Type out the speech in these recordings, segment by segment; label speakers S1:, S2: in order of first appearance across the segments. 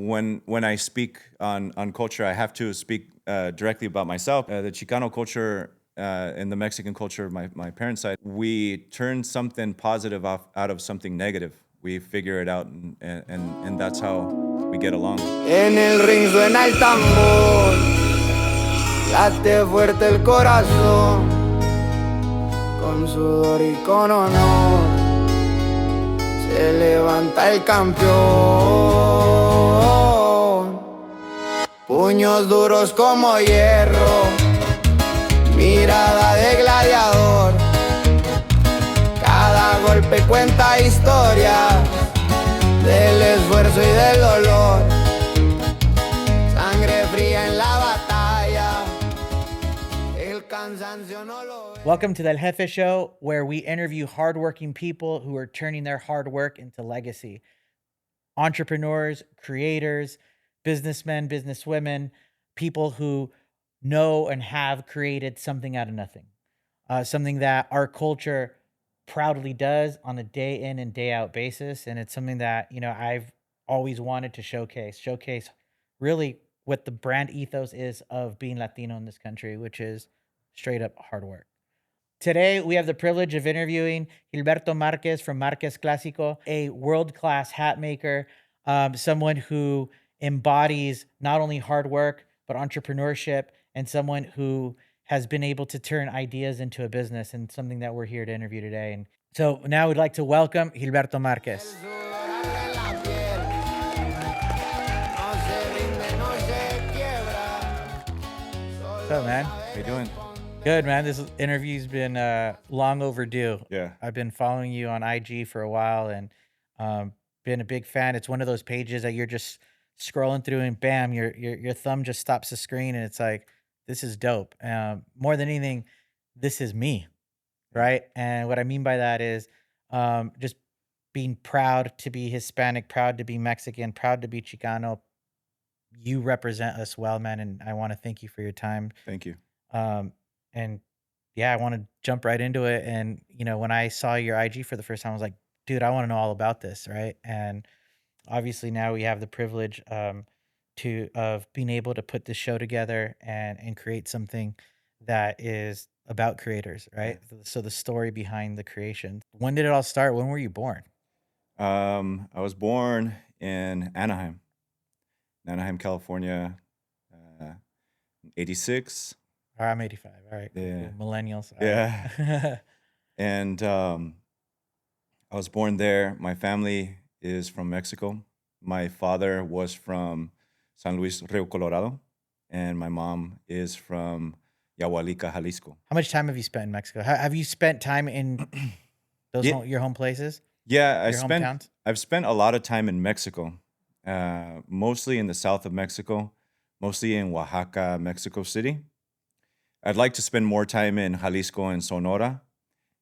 S1: When I speak on culture, I have to speak directly about myself. The Chicano culture and the Mexican culture of my parents' side, we turn something positive out of something negative. We figure it out, and that's how we get along.
S2: En el ring suena el tambor, late fuerte el corazón, con sudor y con honor, se levanta el campeón. Puños duros como hierro, mirada de gladiador, cada golpe cuenta historia del esfuerzo y del dolor. Sangre fría en la batalla, el cansancio no lo ve.
S3: Welcome to the Jefe Show, where we interview hardworking people who are turning their hard work into legacy. Entrepreneurs, creators, businessmen, businesswomen, people who know and have created something out of nothing. Something that our culture proudly does on a day in and day out basis. And it's something that, I've always wanted to showcase really what the brand ethos is of being Latino in this country, which is straight up hard work. Today, we have the privilege of interviewing Gilberto Marquez from Marquez Classico, a world-class hat maker, someone who embodies not only hard work, but entrepreneurship, and someone who has been able to turn ideas into a business, and something that we're here to interview today. And so now we'd like to welcome Gilberto Marquez.
S2: Sudor arde la piel, no se rinde, no se quiebra.
S3: What's up, man?
S1: How you doing?
S3: Good, man. This interview's been long overdue.
S1: Yeah.
S3: I've been following you on IG for a while and been a big fan. It's one of those pages that you're just scrolling through and bam, your thumb just stops the screen and it's like, this is dope. More than anything, this is me, right? And what I mean by that is just being proud to be Hispanic, proud to be Mexican, proud to be Chicano. You represent us well, man, and I want to thank you for your time.
S1: Thank you.
S3: And yeah, I want to jump right into it. And, when I saw your IG for the first time, I was like, dude, I want to know all about this. Right. And obviously now we have the privilege of being able to put this show together and create something that is about creators. Right. So the story behind the creation. When did it all start? When were you born?
S1: I was born in Anaheim, California, 86.
S3: I'm 85. All right.
S1: Yeah.
S3: Cool. Millennials. All
S1: Yeah.
S3: right.
S1: And I was born there. My family is from Mexico. My father was from San Luis, Rio Colorado, and my mom is from Yahualica, Jalisco.
S3: How much time have you spent in Mexico? Have you spent time in those
S1: Yeah.
S3: your home places?
S1: Yeah,
S3: Your hometowns?
S1: I've spent a lot of time in Mexico, mostly in the south of Mexico, mostly in Oaxaca, Mexico City. I'd like to spend more time in Jalisco and Sonora.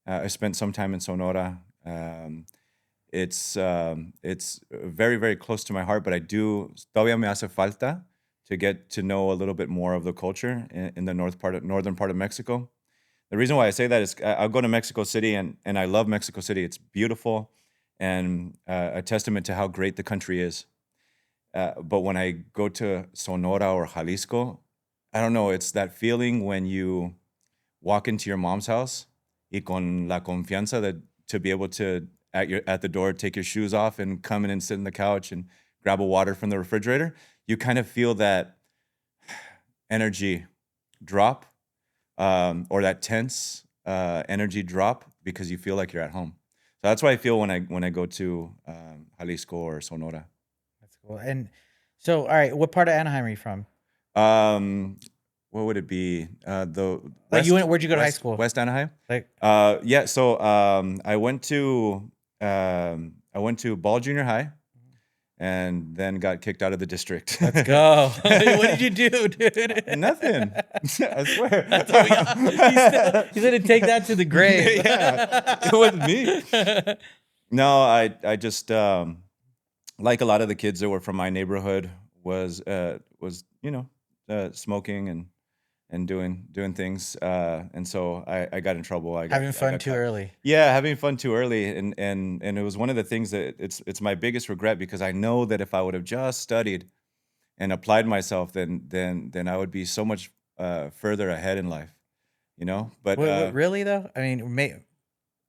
S1: I spent some time in Sonora. It's very, very close to my heart, but todavía me hace falta to get to know a little bit more of the culture in the northern part of Mexico. The reason why I say that is I'll go to Mexico City and I love Mexico City. It's beautiful and a testament to how great the country is. But when I go to Sonora or Jalisco, I don't know, it's that feeling when you walk into your mom's house y con la confianza that to be able to at the door take your shoes off and come in and sit on the couch and grab a water from the refrigerator. You kind of feel that energy drop or that tense energy drop because you feel like you're at home. So that's what I feel when I go to Jalisco or Sonora.
S3: That's cool. And so, all right, what part of Anaheim are you from?
S1: What would it be?
S3: Like where'd you go to high school?
S1: West Anaheim.
S3: Like,
S1: Yeah. So I went to Ball Junior High, and then got kicked out of the district.
S3: let's go. What did you do, dude?
S1: Nothing. I swear.
S3: That's what he's gonna take that to the grave.
S1: Yeah, it wasn't me. No, I just like a lot of the kids that were from my neighborhood was smoking and and doing things. And so I got in trouble.
S3: Having
S1: I
S3: fun
S1: got
S3: too
S1: caught.
S3: early.
S1: Yeah, having fun too early, and it was one of the things that it's my biggest regret, because I know that if I would have just studied and applied myself, then I would be so much further ahead in life, you know. But
S3: What really though? I mean,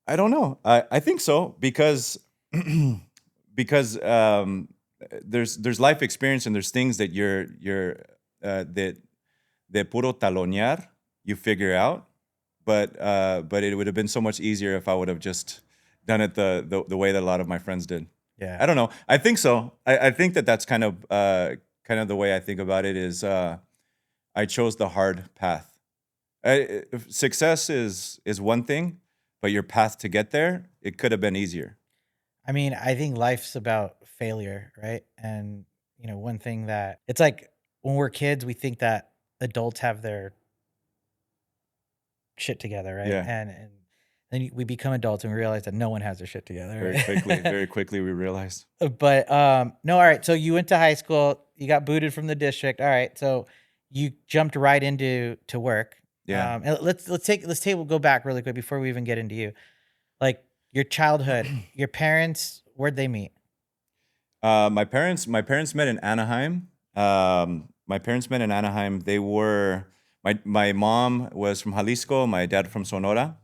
S1: I don't know. I think so, because because there's life experience, and there's things that you're that de puro talonear you figure out, but it would have been so much easier if I would have just done it the way that a lot of my friends did.
S3: yeah.
S1: I don't know. I think so. I think that that's kind of the way I think about it is I chose the hard path. If success is one thing, but your path to get there, it could have been easier.
S3: I mean, I think life's about failure, right? And one thing that it's like when we're kids, we think that adults have their shit together, right?
S1: Yeah.
S3: And then we become adults and we realize that no one has their shit together, right?
S1: Very quickly we realized.
S3: But no, all right. So you went to high school, you got booted from the district. All right. So you jumped right into work.
S1: Yeah.
S3: And we'll go back really quick before we even get into you. Like your childhood, your parents, where'd they meet?
S1: My parents met in Anaheim. My parents met in Anaheim. They were my mom was from Jalisco, my dad from Sonora,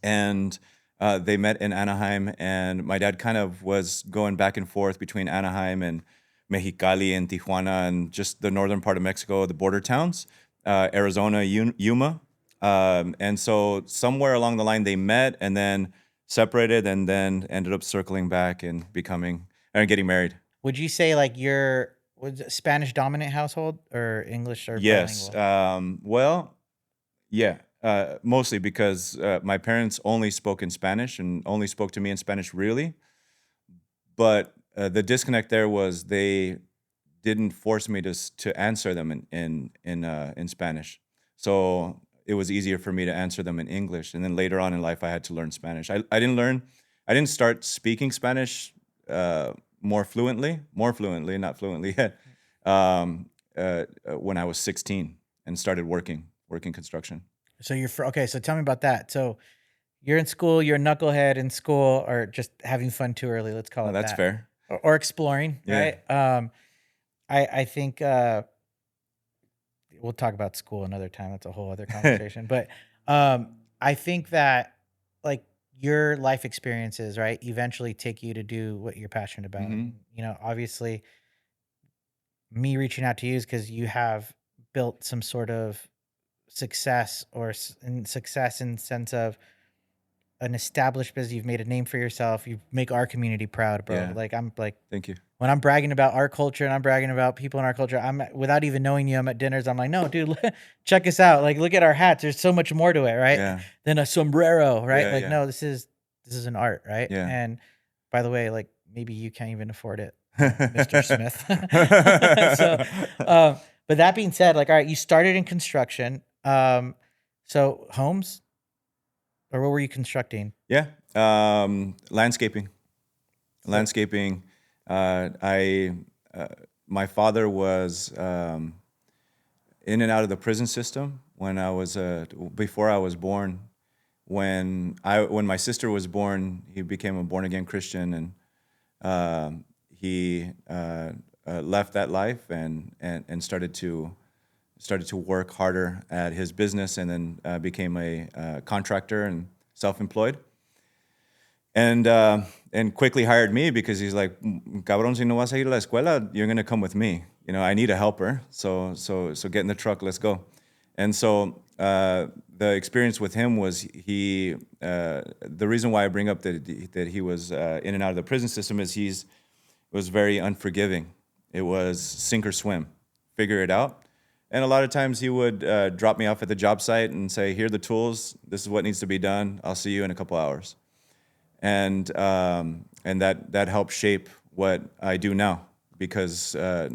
S1: and they met in Anaheim. And my dad kind of was going back and forth between Anaheim and Mexicali and Tijuana and just the northern part of Mexico, the border towns, Arizona, Yuma. And so somewhere along the line they met and then separated, and then ended up circling back and getting married.
S3: Would you say like was it Spanish dominant household or English or
S1: Yes.
S3: bilingual?
S1: Well, yeah. Mostly because my parents only spoke in Spanish and only spoke to me in Spanish, really. But the disconnect there was they didn't force me to answer them in Spanish. So it was easier for me to answer them in English. And then later on in life, I had to learn Spanish. I didn't start speaking Spanish more fluently, not fluently yet, when I was 16 and started working construction.
S3: So okay. So tell me about that. So you're in school, you're a knucklehead in school, or just having fun too early. Let's call
S1: Oh,
S3: it
S1: that's
S3: that.
S1: fair.
S3: Or exploring,
S1: Yeah.
S3: right? I think we'll talk about school another time. That's a whole other conversation. But I think that like your life experiences, right, eventually take you to do what you're passionate about.
S1: Mhm.
S3: Obviously, me reaching out to you is because you have built some sort of success success in the sense of an established business. You've made a name for yourself. You make our community proud, bro.
S1: Yeah.
S3: Like I'm like
S1: Thank you.
S3: when I'm bragging about our culture and I'm bragging about people in our culture, I'm without even knowing you, I'm at dinners. I'm like, no, dude, check us out. Like, look at our hats. There's so much more to it, right?
S1: Yeah.
S3: Than a sombrero, right?
S1: Yeah,
S3: Like,
S1: yeah.
S3: no, this is an art, right?
S1: Yeah.
S3: And by the way, like maybe you can't even afford it, Mr. Smith. So, but that being said, like, all right, you started in construction. So homes, or what were you constructing?
S1: Yeah. Landscaping. Landscaping. My father was in and out of the prison system when I was before I was born. When my sister was born, he became a born again Christian, and he left that life and started to work harder at his business, and then became a contractor and self-employed. And quickly hired me because he's like, cabrón, si no vas a ir a la escuela, you're gonna come with me. I need a helper. So get in the truck, let's go. And so the experience with him was the reason why I bring up that he was in and out of the prison system is it was very unforgiving. It was sink or swim, figure it out. And a lot of times he would drop me off at the job site and say, here are the tools. This is what needs to be done. I'll see you in a couple hours. And that helped shape what I do now, because I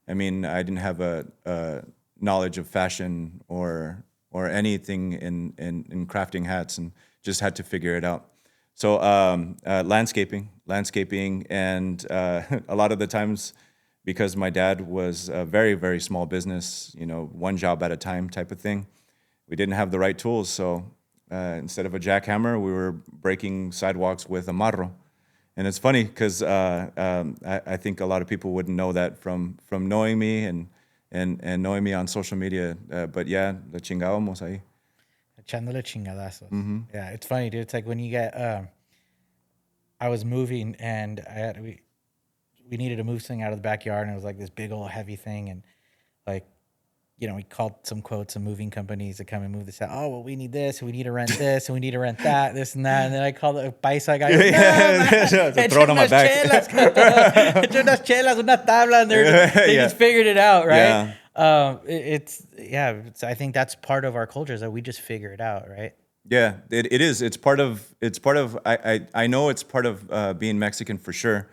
S1: didn't have a knowledge of fashion or anything in crafting hats, and just had to figure it out. So landscaping, and a lot of the times, because my dad was a very, very small business, one job at a time type of thing. We didn't have the right tools. So instead of a jackhammer, we were breaking sidewalks with a marro. And it's funny because I think a lot of people wouldn't know that from knowing me and knowing me on social media. But yeah, le chingábamos ahí.
S3: Echándole chingadazos. Yeah, it's funny, dude. It's like when you get, I was moving and we needed to move something out of the backyard, and it was like this big old heavy thing, and like, we called some moving companies to come and move this out. Oh, well, we need this, and we need to rent this, and we need to rent that, this and that. And then I called the paisa guy.
S1: Throw it on my back.
S3: Eché unas chelas, una tabla, and they just figured it out, right?
S1: Yeah.
S3: I think that's part of our culture, is that we just figure it out, right?
S1: Yeah, it is. It's part of. I know it's part of being Mexican for sure.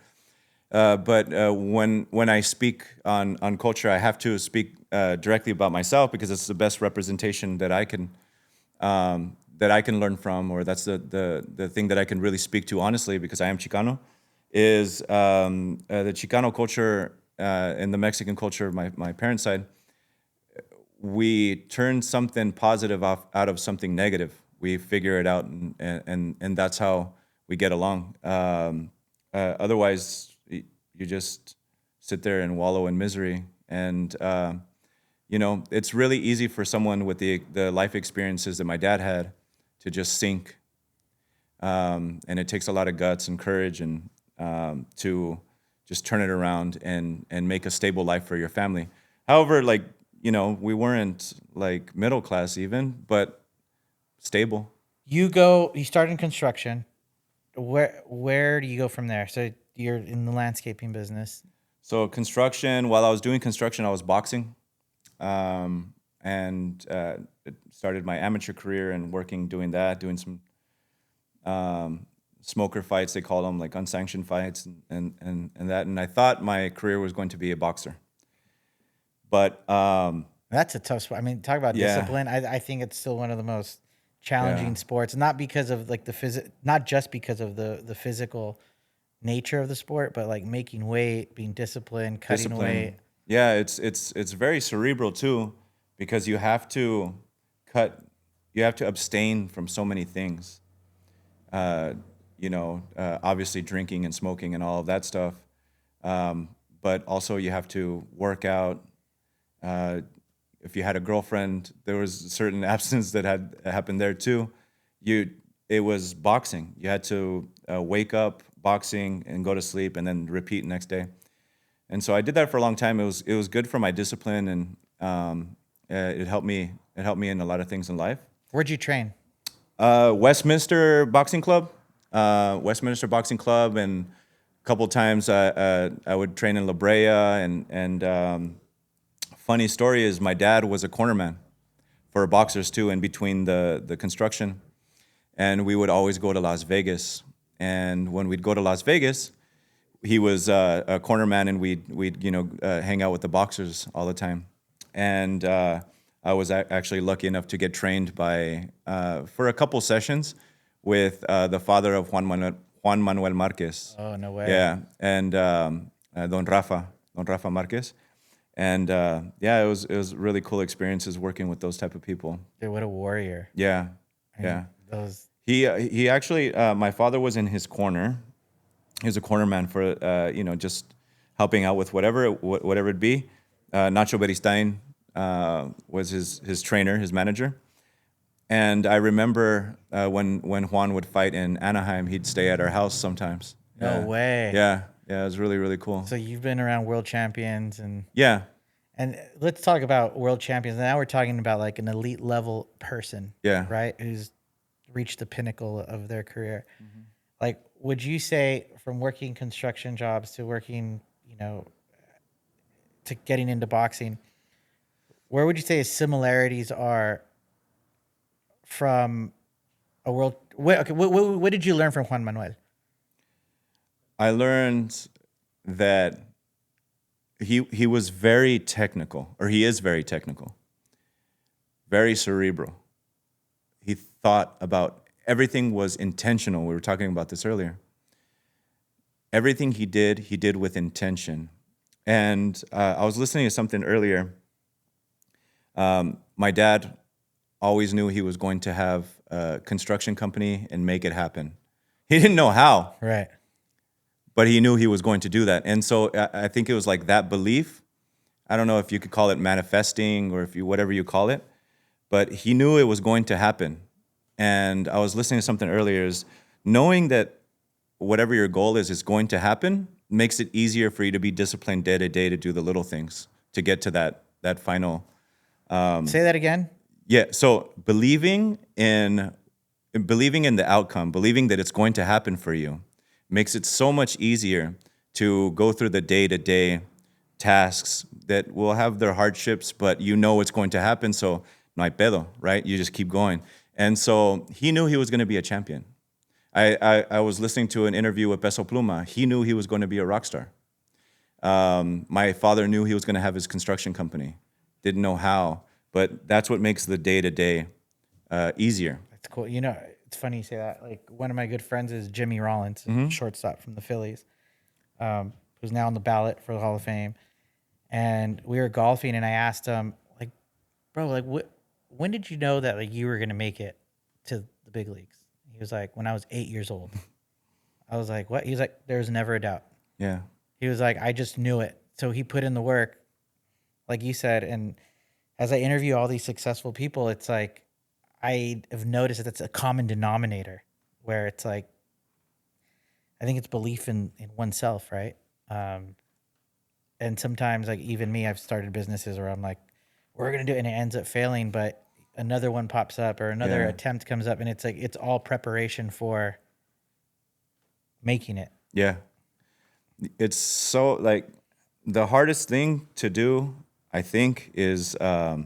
S1: But when I speak on culture, I have to speak directly about myself, because it's the best representation that I can learn from, or that's the thing that I can really speak to honestly, because I am Chicano. Is the Chicano culture and the Mexican culture of my parents' side. We turn something positive out of something negative. We figure it out, and that's how we get along. Otherwise, you just sit there and wallow in misery. And it's really easy for someone with the life experiences that my dad had to just sink. And it takes a lot of guts and courage and to just turn it around and make a stable life for your family. However, we weren't like middle class even, but stable.
S3: You start in construction. Where do you go from there? So you're in the landscaping business.
S1: So construction, while I was doing construction, I was boxing. And started my amateur career and doing some smoker fights, they call them, like unsanctioned fights and that. And I thought my career was going to be a boxer. But
S3: that's a tough sport. I mean, talk about discipline. I think it's still one of the most challenging sports, not because of like not just because of the physical nature of the sport, but like making weight, being disciplined, cutting weight.
S1: Yeah, it's very cerebral too, because you have to abstain from so many things. Obviously drinking and smoking and all of that stuff. But also you have to work out. If you had a girlfriend, there was certain abstinence that had happened there too. It was boxing. You had to wake up, boxing, and go to sleep, and then repeat next day. And so I did that for a long time. It was good for my discipline, and it helped me. It helped me in a lot of things in life.
S3: Where'd you train?
S1: Westminster Boxing Club. Westminster Boxing Club, and a couple times I would train in La Brea. And funny story is my dad was a cornerman for boxers too, in between the construction, and we would always go to Las Vegas. And when we'd go to Las Vegas, he was a cornerman, and we'd hang out with the boxers all the time. And I was actually lucky enough to get trained by for a couple sessions with the father of Juan Manuel Marquez.
S3: Oh, no way.
S1: Yeah, and Don Rafa Marquez. And it was really cool experiences working with those type of people.
S3: Dude, what a warrior.
S1: Yeah, He actually, my father was in his corner. He was a cornerman for just helping out with whatever it be. Nacho Beristain was his trainer, his manager. And I remember when Juan would fight in Anaheim, he'd stay at our house sometimes.
S3: No way.
S1: Yeah, it was really, really cool.
S3: So you've been around world champions and
S1: yeah.
S3: And let's talk about world champions. Now we're talking about like an elite level person,
S1: yeah,
S3: right? Who's reached the pinnacle of their career. Mm-hmm. Like, would you say from working construction jobs to working, to getting into boxing, where would you say his similarities are from a world? What did you learn from Juan Manuel?
S1: I learned that he was very technical, or he is very technical, very cerebral. He thought about everything, was intentional. We were talking about this earlier. Everything he did with intention. And I was listening to something earlier. My dad always knew he was going to have a construction company and make it happen. He didn't know how,
S3: Right.
S1: but he knew he was going to do that. And so I think it was like that belief. I don't know if you could call it manifesting or if you whatever you call it, but he knew it was going to happen. And I was listening to something earlier is knowing that whatever your goal is going to happen makes it easier for you to be disciplined day to day to do the little things to get to that final.
S3: Say that again.
S1: Yeah. So believing in the outcome, believing that it's going to happen for you, makes it so much easier to go through the day to day tasks that will have their hardships, but you know it's going to happen. So no hay pedo, right? You just keep going. And so he knew he was going to be a champion. I was listening to an interview with Peso Pluma. He knew he was going to be a rock star. My father knew he was going to have his construction company. Didn't know how, but that's what makes the day-to-day easier.
S3: That's cool. You know, it's funny you say that. Like, one of my good friends is Jimmy Rollins, shortstop from the Phillies, who's now on the ballot for the Hall of Fame. And we were golfing, and I asked him, like, bro, like, when did you know that like you were gonna make it to the big leagues? He was like, when I was 8 years old. I was like, what? He was like, there's never a doubt.
S1: Yeah.
S3: He was like, I just knew it. So he put in the work, like you said. And as I interview all these successful people, it's like, I have noticed that that's a common denominator where it's like, I think it's belief in oneself, right? And sometimes, like even me, I've started businesses where I'm like, we're going to do it, and it ends up failing, but another one pops up or another
S1: Yeah.
S3: attempt comes up, and it's like, it's all preparation for making it.
S1: Yeah. It's so like the hardest thing to do, I think, is I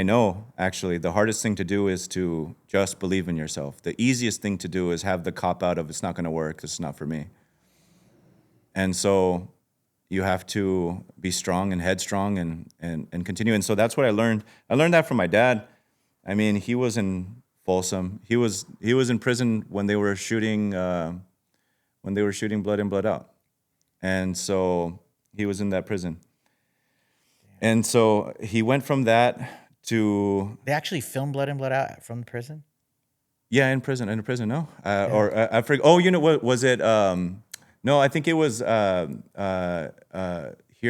S1: know actually the hardest thing to do is to just believe in yourself. The easiest thing to do is have the cop out of it's not going to work. It's not for me. And so you have to be strong and headstrong and continue. And so that's what I learned. I learned that from my dad. I mean, he was in Folsom. He was in prison when they were shooting Blood In, Blood Out. And so he was in that prison. And so he went from that to
S3: They actually filmed Blood In, Blood Out from the prison?
S1: in prison, no? Or I forget. Oh, you know what was it? No, I think it was Hear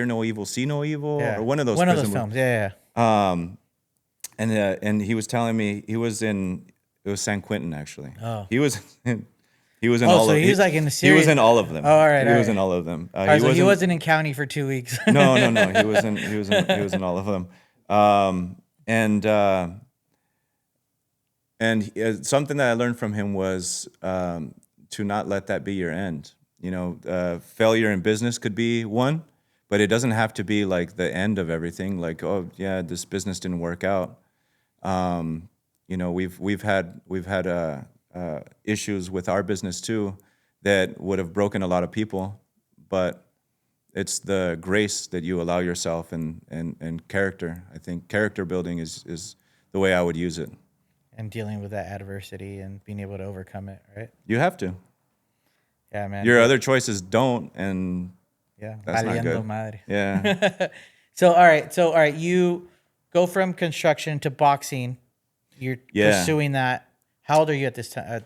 S1: No Evil, See No Evil,
S3: Yeah.
S1: or one of those.
S3: One of those
S1: prison
S3: films, yeah.
S1: And he was telling me it was San Quentin actually.
S3: Oh.
S1: He was in
S3: Oh,
S1: all
S3: so
S1: of
S3: he was like in the series.
S1: He was in all of them.
S3: Oh, all right,
S1: He
S3: all
S1: was
S3: right.
S1: in all of them.
S3: All right, so he wasn't in county for 2 weeks.
S1: No. He was in all of them. And something that I learned from him was to not let that be your end. You know, failure in business could be one, but it doesn't have to be like the end of everything. Like, oh yeah, this business didn't work out. You know, we've had issues with our business too that would have broken a lot of people, but it's the grace that you allow yourself and character. I think character building is the way I would use it.
S3: And dealing with that adversity and being able to overcome it, right?
S1: You have to.
S3: Yeah, man.
S1: Your other choices don't, and
S3: Yeah.
S1: that's not
S3: Valiendo
S1: good.
S3: madre.
S1: Yeah.
S3: So all right, you go from construction to boxing. You're pursuing that. How old are you at this time?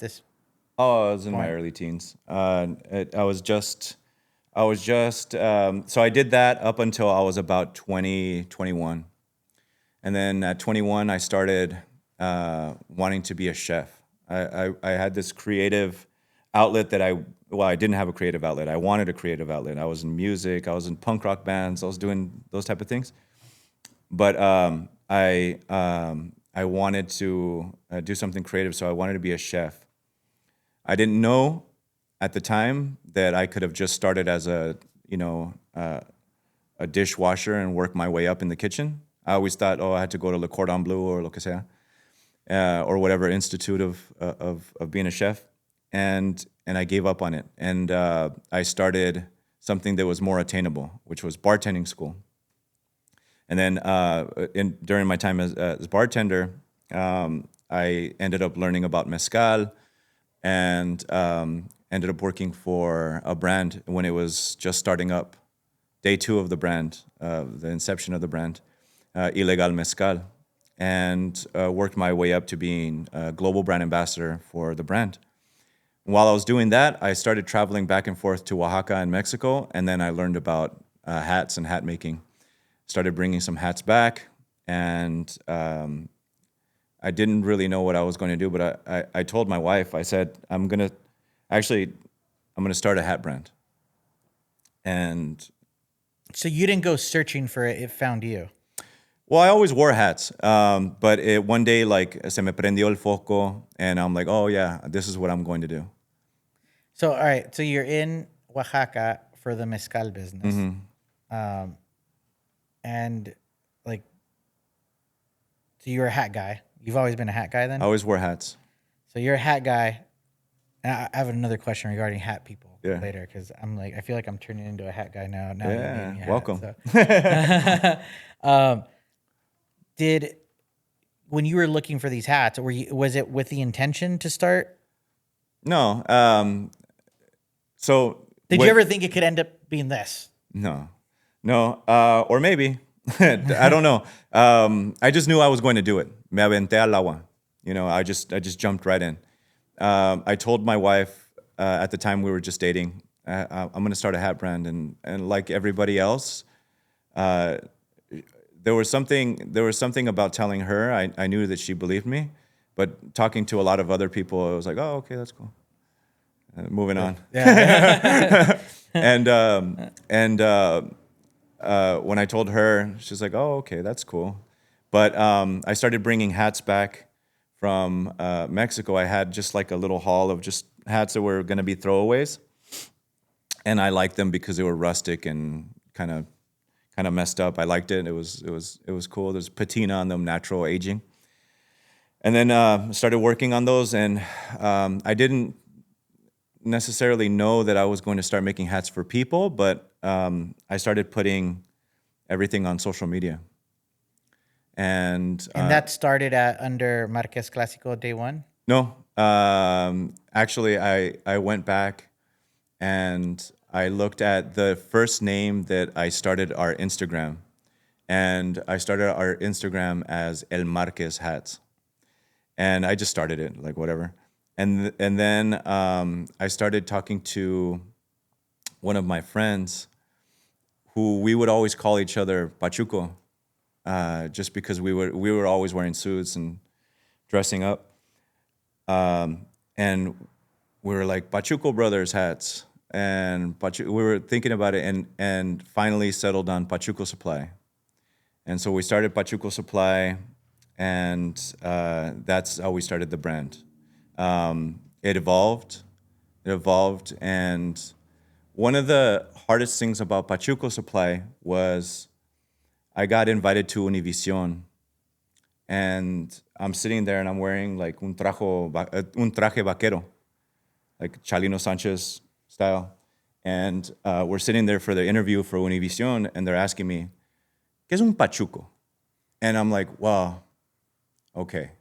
S1: Oh, I was in my
S3: Point.
S1: early teens. I was just. So I did that up until I was about 20, 21. And then at 21, I started wanting to be a chef. I had this creative outlet that I didn't have a creative outlet. I wanted a creative outlet. I was in music. I was in punk rock bands. I was doing those type of things. But I wanted to do something creative, so I wanted to be a chef. I didn't know at the time that I could have just started as a dishwasher and work my way up in the kitchen. I always thought, I had to go to Le Cordon Bleu or lo que sea, or whatever institute of being a chef, and I gave up on it. And I started something that was more attainable, which was bartending school. And then during my time as bartender, I ended up learning about mezcal, and ended up working for a brand when it was just starting up, day 2 of the brand, the inception of the brand, Ilegal Mezcal, and worked my way up to being a global brand ambassador for the brand. While I was doing that, I started traveling back and forth to Oaxaca and Mexico, and then I learned about hats and hat making. Started bringing some hats back, and I didn't really know what I was going to do, but I told my wife, I said, I'm going to start a hat brand. And
S3: So you didn't go searching for it; it found you.
S1: well, I always wore hats, but one day, like, se me prendió el foco, and I'm like, oh yeah, this is what I'm going to do.
S3: So all right, so you're in Oaxaca for the mezcal business, and like, so you're a hat guy. You've always been a hat guy, then.
S1: I always wore hats.
S3: So you're a hat guy. And I have another question regarding hat people later, because I feel like I'm turning into a hat guy now. Now you made me a hat,
S1: welcome.
S3: so. When you were looking for these hats, was it with the intention to start?
S1: No. So
S3: Did you ever think it could end up being this?
S1: No. Or maybe. I don't know. I just knew I was going to do it. Me aventé al agua. You know, I just jumped right in. I told my wife at the time we were just dating, I'm going to start a hat brand, and like everybody else, there was something about telling her. I knew that she believed me, but talking to a lot of other people, I was like, oh, okay, that's cool. Moving on.
S3: Yeah.
S1: And when I told her, she's like, oh, okay, that's cool. But I started bringing hats back from Mexico. I had just like a little haul of just hats that were going to be throwaways, and I liked them because they were rustic and kind of messed up. I liked it. It was cool. There's patina on them, natural aging. And then started working on those, and I didn't necessarily know that I was going to start making hats for people, but I started putting everything on social media. And
S3: that started under Marquez Classico day one?
S1: No. Actually, I went back and I looked at the first name that I started our Instagram. And I started our Instagram as El Marquez Hats. And I just started it, like whatever. And then I started talking to one of my friends who we would always call each other Pachuco, just because we were always wearing suits and dressing up. And we were like Pachuco Brothers hats. And we were thinking about it and finally settled on Pachuco Supply. And so we started Pachuco Supply, and that's how we started the brand. It evolved, and one of the hardest things about Pachuco Supply was I got invited to Univision, and I'm sitting there and I'm wearing like un traje vaquero, like Chalino Sanchez style, and we're sitting there for the interview for Univision, and they're asking me, ¿Qué es un Pachuco? And I'm like, wow, okay.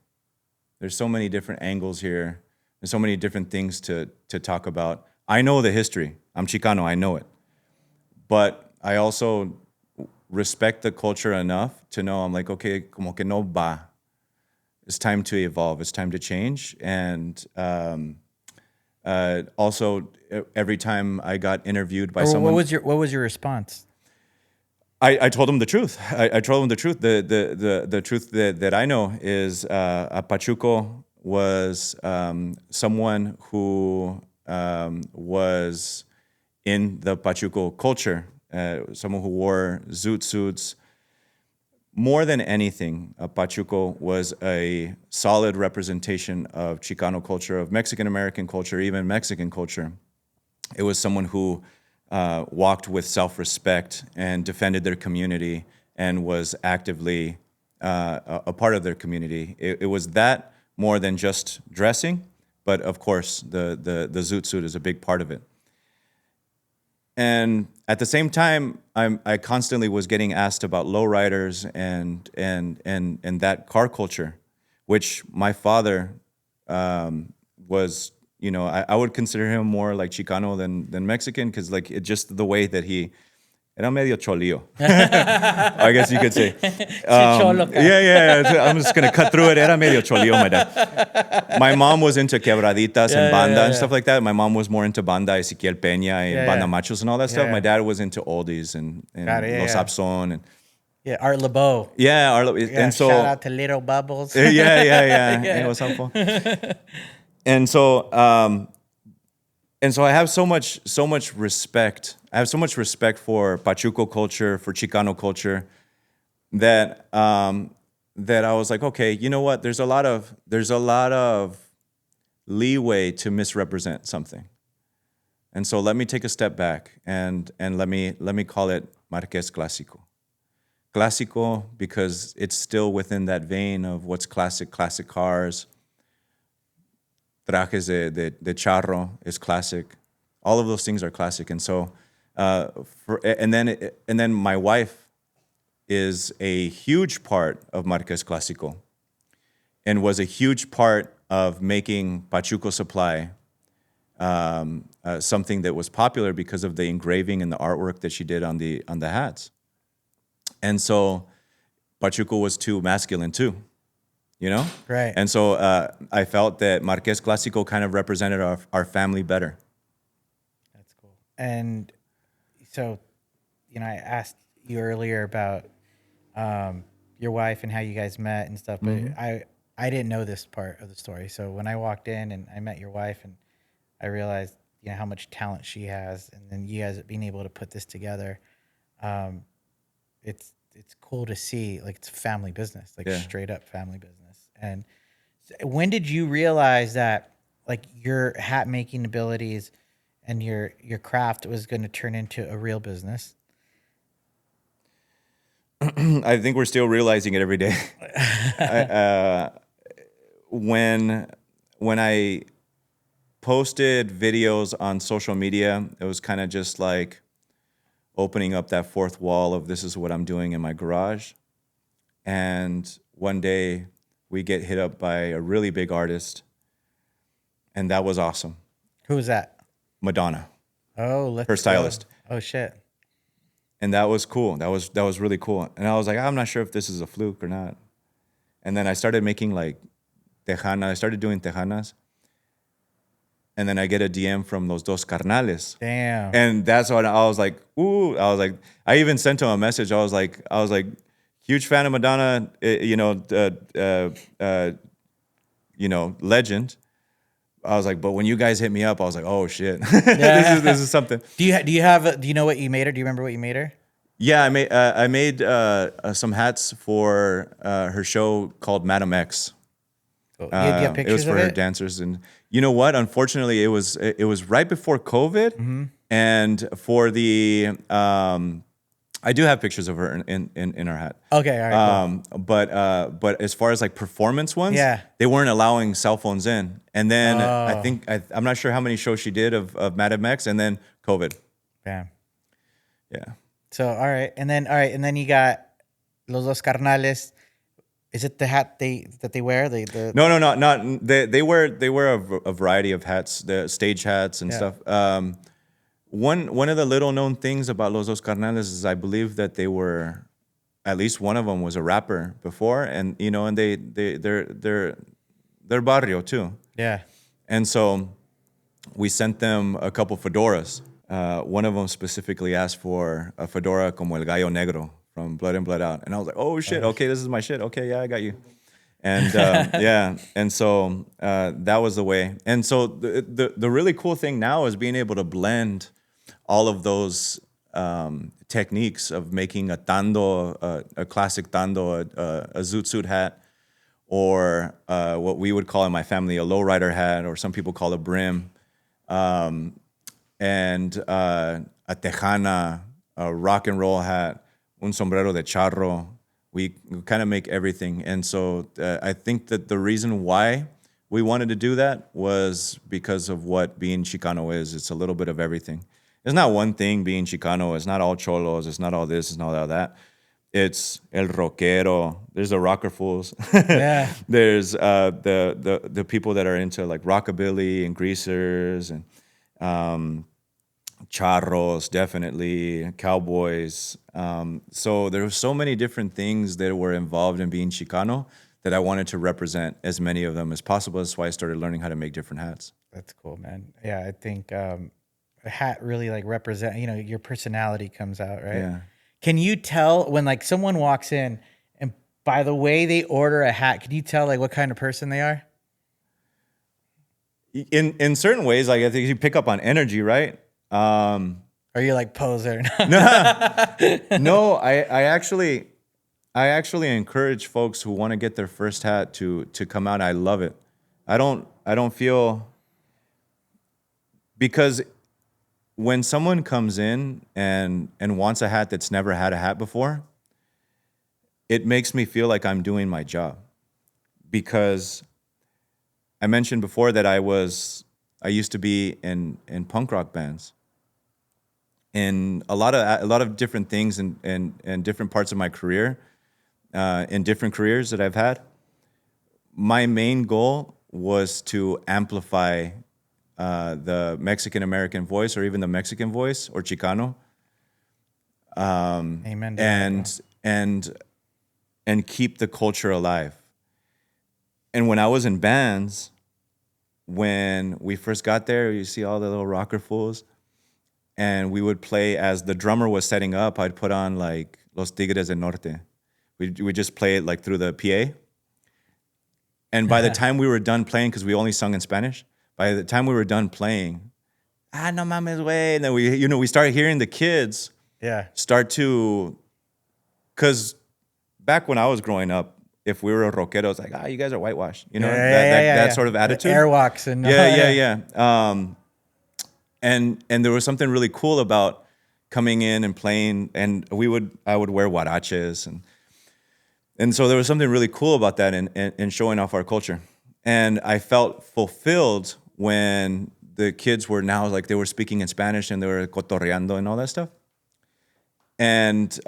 S1: There's so many different angles here. There's so many different things to talk about. I know the history. I'm Chicano, I know it. But I also respect the culture enough to know, I'm like, okay, como que no va. It's time to evolve. It's time to change. And also, every time I got interviewed by someone...
S3: What was your response?
S1: I told him the truth. I told him the truth. The truth that I know is a Pachuco was someone who was in the Pachuco culture, someone who wore zoot suits. More than anything, a Pachuco was a solid representation of Chicano culture, of Mexican-American culture, even Mexican culture. It was someone who walked with self-respect and defended their community and was actively a part of their community. It was that more than just dressing, but of course the zoot suit is a big part of it. And at the same time, I constantly was getting asked about lowriders and that car culture, which my father was. You know, I would consider him more like Chicano than Mexican, because like just the way that he era medio cholillo. I guess you could say.
S3: Cholo ka.
S1: Yeah. I'm just going to cut through it. Era medio cholillo, my dad. My mom was into quebraditas and banda and stuff like that. My mom was more into banda, Ezequiel Peña, and banda machos and all that stuff.
S3: yeah.
S1: My dad was into oldies and
S3: Got it,
S1: Los
S3: yeah.
S1: Abson. And,
S3: Yeah, Art LeBeau.
S1: yeah,
S3: Yeah,
S1: and so...
S3: shout out to Little Bubbles.
S1: yeah. Hey, what's up, fool? And so I have so much respect. I have so much respect for Pachuco culture, for Chicano culture, that that I was like, okay, you know what? There's a lot of leeway to misrepresent something, and so let me take a step back and let me call it Marquez Classico. Classico because it's still within that vein of what's classic cars. Trajes de Charro is classic. All of those things are classic. And so, and then my wife is a huge part of Marquez Classico and was a huge part of making Pachuco Supply something that was popular because of the engraving and the artwork that she did on the hats. And so Pachuco was too masculine too, you know?
S3: Right.
S1: And so I felt that Marquez Classico kind of represented our family better.
S3: That's cool. And so, you know, I asked you earlier about your wife and how you guys met and stuff, but I didn't know this part of the story. So when I walked in and I met your wife and I realized, you know, how much talent she has, and then you guys being able to put this together, it's cool to see. Like, it's a family business, like straight up family business. And when did you realize that, like, your hat making abilities and your craft was going to turn into a real business?
S1: I think we're still realizing it every day. When I posted videos on social media, it was kind of just like opening up that fourth wall of this is what I'm doing in my garage. And one day we get hit up by a really big artist, and that was awesome.
S3: Who was that?
S1: Madonna.
S3: Oh, let's
S1: her stylist.
S3: Go. Oh shit.
S1: And that was cool. That was really cool. And I was like, I'm not sure if this is a fluke or not. And then I started making like tejana. I started doing tejanas. And then I get a DM from Los Dos Carnales.
S3: Damn.
S1: And that's when I was like, ooh. I was like, I even sent him a message. I was like, huge fan of Madonna, legend. I was like, but when you guys hit me up, I was like, oh shit, this is something.
S3: Do you know what you made her? Do you remember what you made her?
S1: Yeah, I made some hats for her show called Madam X.
S3: Cool. Do you have pictures
S1: it was for
S3: of
S1: her
S3: it?
S1: dancers, and you know what? Unfortunately, it was right before COVID, and for the I do have pictures of her in her hat.
S3: Okay, all right. Cool.
S1: But as far as like performance ones,
S3: Yeah.
S1: they weren't allowing cell phones in. And then I think I'm not sure how many shows she did of Madam X, and then COVID.
S3: Bam.
S1: Yeah.
S3: So all right, and then you got Los Dos Carnales. Is it the hat that they wear?
S1: No, not they wear a variety of hats, the stage hats and stuff. One of the little known things about Los Dos Carnales is I believe that they were, at least one of them was a rapper before, and you know, and they're barrio too.
S3: Yeah.
S1: And so we sent them a couple fedoras. One of them specifically asked for a fedora como el gallo negro from Blood In Blood Out, and I was like, oh shit, okay, this is my shit. Okay, yeah, I got you. And yeah, and so that was the way. And so the really cool thing now is being able to blend all of those techniques of making a tando, a classic tando, a zoot suit hat, or what we would call in my family a lowrider hat, or some people call a brim, and a tejana, a rock and roll hat, un sombrero de charro. We kind of make everything. And so I think that the reason why we wanted to do that was because of what being Chicano is. It's a little bit of everything. It's not one thing being Chicano. It's not all cholos. It's not all this. It's not all that. It's el rockero. There's the rocker fools.
S3: Yeah.
S1: There's the people that are into like rockabilly and greasers and Charros, definitely, cowboys. So there were so many different things that were involved in being Chicano that I wanted to represent as many of them as possible. That's why I started learning how to make different hats.
S3: That's cool, man. Yeah, I think a hat really like represent, your personality comes out, right?
S1: Yeah.
S3: Can you tell when like someone walks in and by the way they order a hat, can you tell like what kind of person they are?
S1: In certain ways, like I think you pick up on energy, right?
S3: Or you're like poser?
S1: No, I actually encourage folks who want to get their first hat to come out. I love it. I don't feel, because when someone comes in and wants a hat that's never had a hat before, it makes me feel like I'm doing my job. Because I mentioned before that I used to be in punk rock bands. In a lot of different things and different parts of my career, in different careers that I've had, my main goal was to amplify the Mexican American voice, or even the Mexican voice, or Chicano,
S3: Amen. to that, bro.
S1: and keep the culture alive. And when I was in bands, when we first got there, you see all the little rocker fools, and we would play as the drummer was setting up. I'd put on like Los Tigres del Norte. We just play it like through the PA. And by the time we were done playing, because we only sung in Spanish, by the time we were done playing, no mames, way. And then we started hearing the kids
S3: Yeah.
S1: start to, because back when I was growing up, if we were rockeros, like, you guys are whitewashed, that sort of attitude.
S3: Airwalks and
S1: Yeah. And there was something really cool about coming in and playing, and I would wear huaraches, and so there was something really cool about that and showing off our culture. And I felt fulfilled when the kids were now, like, they were speaking in Spanish and they were cotorreando and all that stuff. And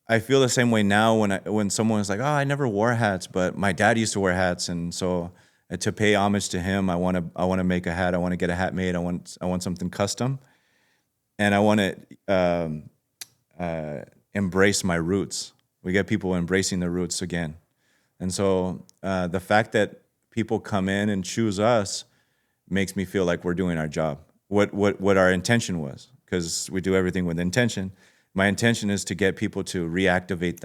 S1: I feel the same way now when someone is like, I never wore hats, but my dad used to wear hats, and so to pay homage to him, I want to make a hat. I want to get a hat made. I want something custom, and I want to embrace my roots. We get people embracing their roots again, and so the fact that people come in and choose us makes me feel like we're doing our job. What our intention was, because we do everything with intention. My intention is to get people to reactivate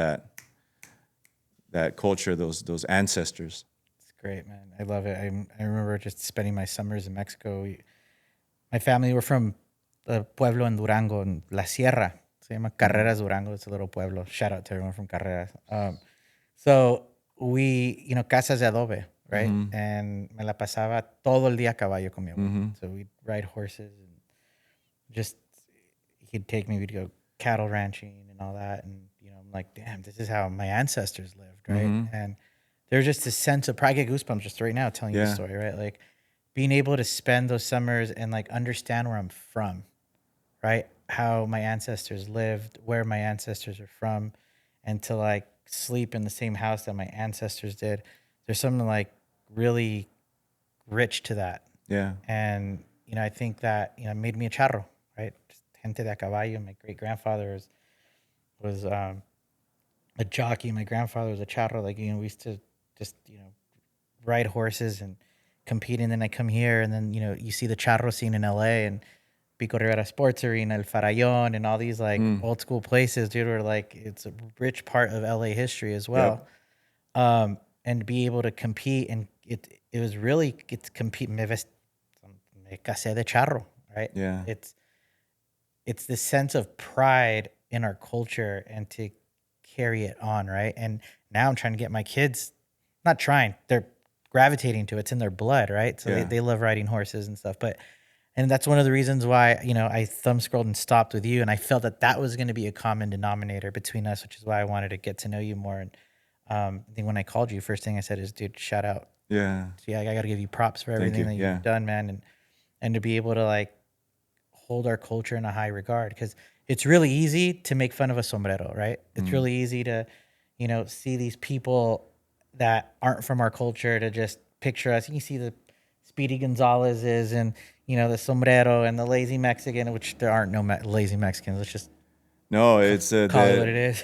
S1: that culture, those ancestors.
S3: It's great, man. I love it. I remember just spending my summers in Mexico. My family were from the pueblo in Durango, in La Sierra. Se llama Carreras, Durango. It's a little pueblo. Shout out to everyone from Carreras. So we, casas de adobe, right?
S1: Mm-hmm.
S3: And me la pasaba todo el día a caballo con mi abuelo. So we'd ride horses and just, he'd take me, we'd go cattle ranching and all that. And, I'm like, damn, this is how my ancestors lived, right?
S1: Mm-hmm.
S3: And there's just a sense of pride. I get goosebumps just right now telling you the story, right? Like being able to spend those summers and like understand where I'm from, right? How my ancestors lived, where my ancestors are from, and to like sleep in the same house that my ancestors did. There's something like really rich to that.
S1: Yeah.
S3: And, I think that, made me a charro, right? Just gente de a caballo. My great grandfather was a jockey. My grandfather was a charro. Like, we used to just, ride horses and compete. And then I come here and then, you see the charro scene in LA and Pico Rivera Sports Arena, El Farallon, and all these like old school places, dude, where like it's a rich part of LA history as well. Yep. And be able to compete, and it was really, it's compete. Me casé de charro, right?
S1: Yeah.
S3: It's this sense of pride in our culture and to carry it on, right? And now I'm trying to get my kids, not trying, they're gravitating to it. It's in their blood, right? So they love riding horses and stuff. And that's one of the reasons why, I thumb scrolled and stopped with you. And I felt that was going to be a common denominator between us, which is why I wanted to get to know you more. And I think when I called you, first thing I said is, dude, shout out.
S1: Yeah.
S3: So I got to give you props for everything that you've done, man. And to be able to like hold our culture in a high regard, because it's really easy to make fun of a sombrero, right? It's really easy to, see these people that aren't from our culture to just picture us. You see the Speedy Gonzalez's and, the sombrero and the lazy Mexican, which there aren't no lazy Mexicans. Let's just
S1: No, it's
S3: call it what it is.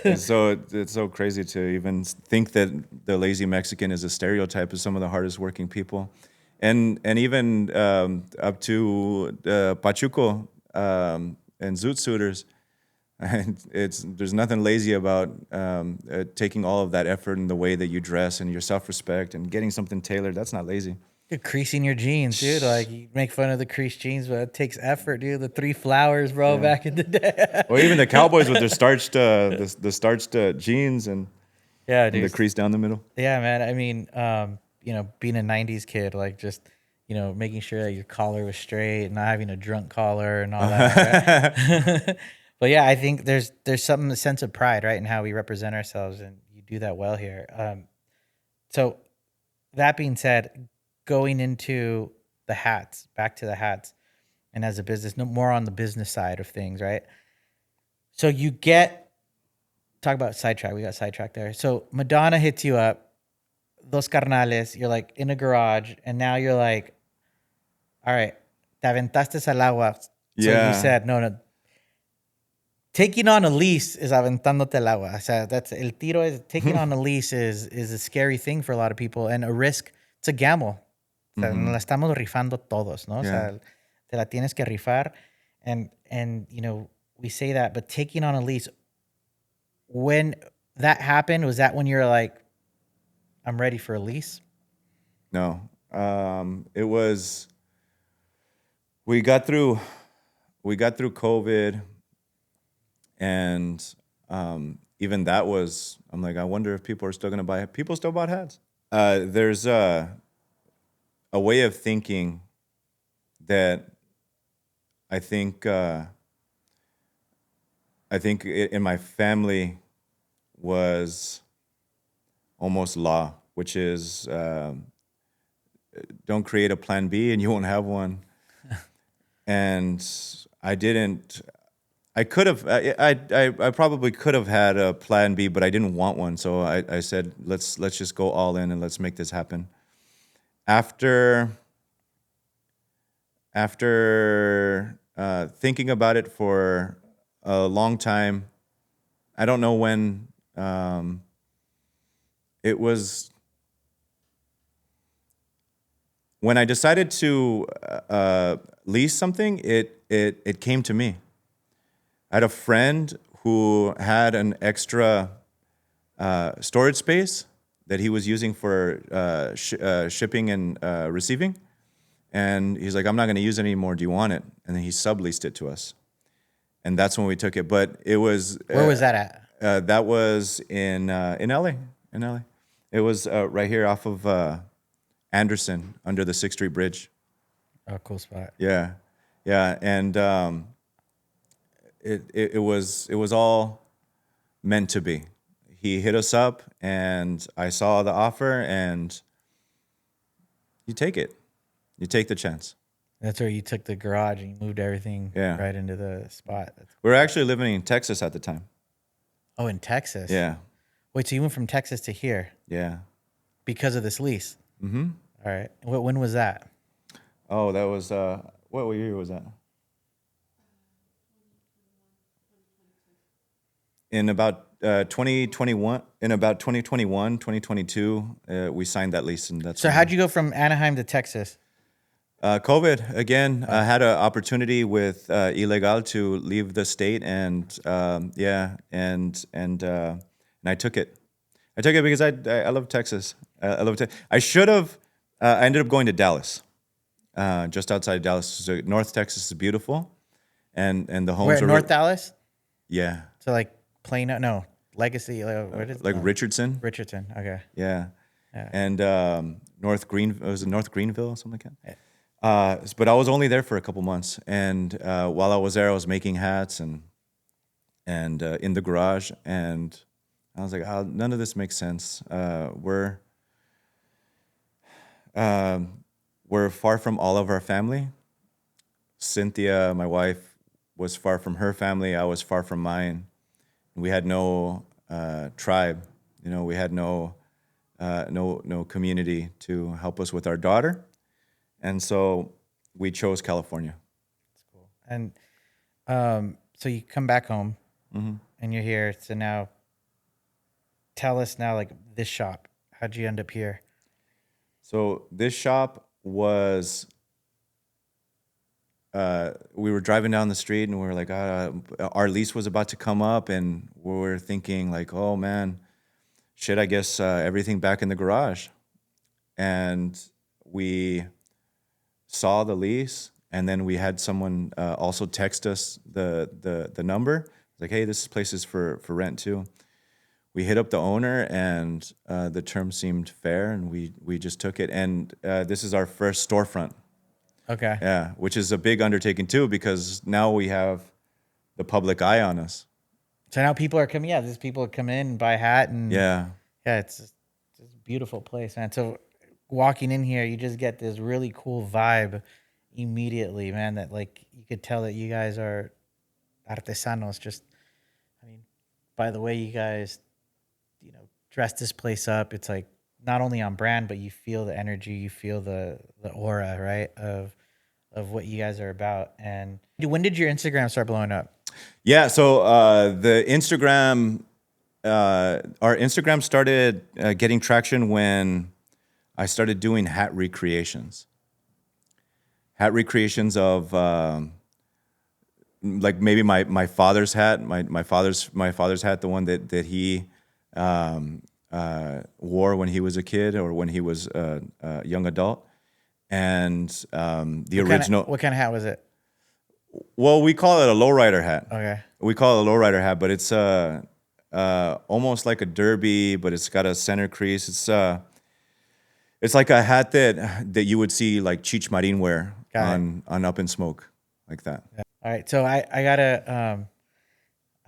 S1: it's so crazy to even think that the lazy Mexican is a stereotype of some of the hardest working people, and even up to Pachuco and zoot suiters. And there's nothing lazy about taking all of that effort in the way that you dress and your self-respect and getting something tailored. That's not lazy.
S3: Dude, creasing your jeans, dude. Like, you make fun of the creased jeans, but it takes effort, dude. The 3 flowers, bro, back in the day.
S1: Or even the cowboys with their starched the starched jeans and
S3: Yeah,
S1: the
S3: dude.
S1: crease down the middle.
S3: Yeah, man. I mean, being a 90s kid, like, just, making sure that your collar was straight and not having a drunk collar and all that. Right? But yeah, I think there's something, a sense of pride, right, in how we represent ourselves, and you do that well here. So that being said, going into the hats, back to the hats, and as a business, no more on the business side of things, right? So you talk about sidetrack. We got sidetracked there. So Madonna hits you up, Dos Carnales. You're like in a garage, and now you're like, all right, te aventaste al agua. So
S1: Yeah.
S3: you said, no. Taking on a lease is aventándote al agua. O sea, that's el tiro is taking on a lease is a scary thing for a lot of people, and a risk. It's a gamble. O sea, nos la estamos rifando todos, ¿no? O sea, te la tienes que rifar, and we say that, but taking on a lease, when that happened, was that when you were like, I'm ready for a lease?
S1: No, it was. We got through COVID, and even that was. I'm like, I wonder if people are still going to buy. People still bought hats. There's a way of thinking that I think in my family was almost law, which is don't create a plan B and you won't have one. And I didn't. I could have. I probably could have had a plan B, but I didn't want one. So I said, let's just go all in and let's make this happen. After thinking about it for a long time, I don't know when. It was when I decided to lease something. It came to me. I had a friend who had an extra storage space that he was using for shipping and receiving. And he's like, I'm not going to use it anymore. Do you want it? And then he subleased it to us. And that's when we took it. But it was...
S3: Where was that at?
S1: That was in LA. In LA. It was right here off of Anderson, under the 6th Street Bridge.
S3: Oh, cool spot.
S1: Yeah. Yeah. And it was all meant to be. He hit us up, and I saw the offer, and you take it. You take the chance.
S3: That's where you took the garage and you moved everything right into the spot.
S1: We were actually living in Texas at the time.
S3: Oh, in Texas?
S1: Yeah.
S3: Wait, so you went from Texas to here?
S1: Yeah.
S3: Because of this lease?
S1: Mm-hmm.
S3: All right. When was that?
S1: Oh, that was, what year was that? In about 2021, 2022, we signed that lease, and that's.
S3: So how'd you go from Anaheim to Texas?
S1: COVID again. I had an opportunity with Ilegal to leave the state, and and I took it. I took it because I love Texas. I love it. I should have. I ended up going to Dallas, just outside Dallas. So North Texas is beautiful, and the homes
S3: Where,
S1: are
S3: North Dallas?
S1: Yeah.
S3: So like Plano? No, Legacy. What is
S1: like Richardson?
S3: Richardson. Okay.
S1: Yeah. And North Greenville, something like that.
S3: Yeah.
S1: But I was only there for a couple months, and while I was there, I was making hats and in the garage, and I was like, none of this makes sense. We're far from all of our family. Cynthia, my wife, was far from her family. I was far from mine. We had no tribe. We had no community to help us with our daughter. And so, we chose California.
S3: That's cool. And so you come back home and you're here. So now tell us now, like this shop, how'd you end up here?
S1: So this shop was, we were driving down the street and we were like, our lease was about to come up and we were thinking like, oh man, shit, I guess everything back in the garage. And we saw the lease, and then we had someone also text us the number. Like, hey, this place is for rent too. We hit up the owner, and the terms seemed fair, and we just took it. And this is our first storefront.
S3: Okay.
S1: Yeah, which is a big undertaking too, because now we have the public eye on us.
S3: So now people are coming. Yeah, these people come in and buy a hat, and
S1: Yeah,
S3: it's a beautiful place, man. So walking in here, you just get this really cool vibe immediately, man. That like you could tell that you guys are artesanos. Just, I mean, by the way you guys, dress this place up, it's like not only on brand, but you feel the energy, you feel the aura, right, of what you guys are about. And when did your Instagram start blowing up?
S1: yeah. So the Instagram, our Instagram started getting traction when I started doing hat recreations. Hat recreations of like maybe my father's hat, my father's hat, the one that he wore when he was a kid or when he was a young adult, and the original.
S3: What kind of hat was it?
S1: Well, we call it a lowrider hat.
S3: Okay.
S1: We call it a lowrider hat, but it's almost like a derby, but it's got a center crease. It's like a hat that you would see like Cheech Marin wear on Up in Smoke, like that.
S3: Yeah. All right, so I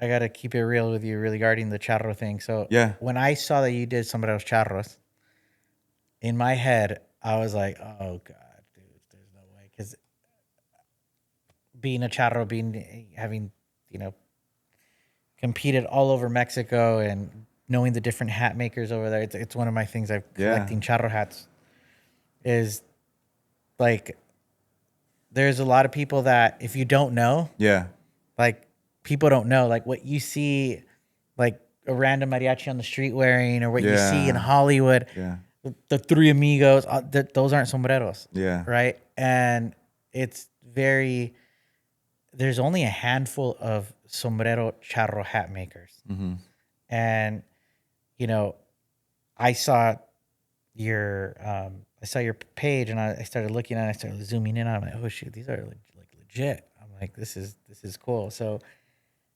S3: gotta keep it real with you regarding the charro thing. So
S1: Yeah.
S3: when I saw that you did sombreros charros, in my head I was like, oh god, dude, there's no way, because being a charro, having competed all over Mexico and knowing the different hat makers over there, it's one of my things. I've collecting charro hats. Is like there's a lot of people that if you don't know, like people don't know, like what you see, like a random mariachi on the street wearing, or what you see in Hollywood, the Three Amigos, those aren't sombreros, right? And it's there's only a handful of sombrero charro hat makers, and I saw your page, and I started looking at it, I started zooming in on it. I'm like, oh shoot, these are like legit. I'm like, this is cool. So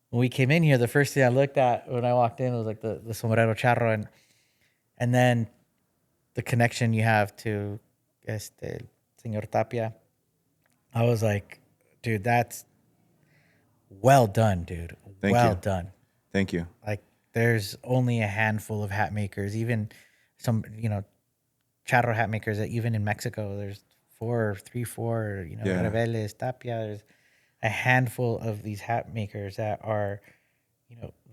S3: when we came in here, the first thing I looked at when I walked in was like the sombrero charro, and then the connection you have to Señor Tapia. I was like, dude, that's well done, dude. Well done.
S1: Thank you.
S3: Like there's only a handful of hat makers, even some, charro hat makers that even in Mexico, there's four, Reveles, Tapia, there's a handful of these hat makers that are,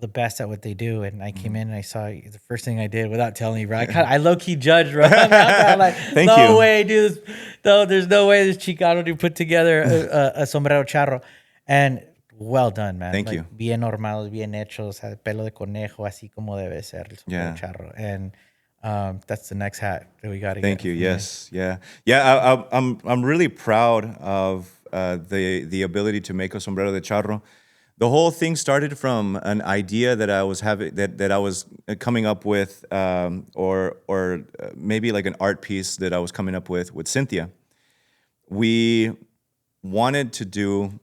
S3: the best at what they do. And I came in and I saw the first thing I did without telling you, bro. I low-key judged, bro. I'm like, no way, dude. No, there's no way this Chicano dude put together a sombrero charro. And well done, man.
S1: Thank you.
S3: Bien armados, bien hechos, pelo de conejo, así como debe ser el sombrero charro. And that's the next hat that we got to get.
S1: Thank you. Yes. Yeah. I'm really proud of the ability to make a sombrero de charro. The whole thing started from an idea that I was having, that I was coming up with, or maybe like an art piece that I was coming up with Cynthia. We wanted to do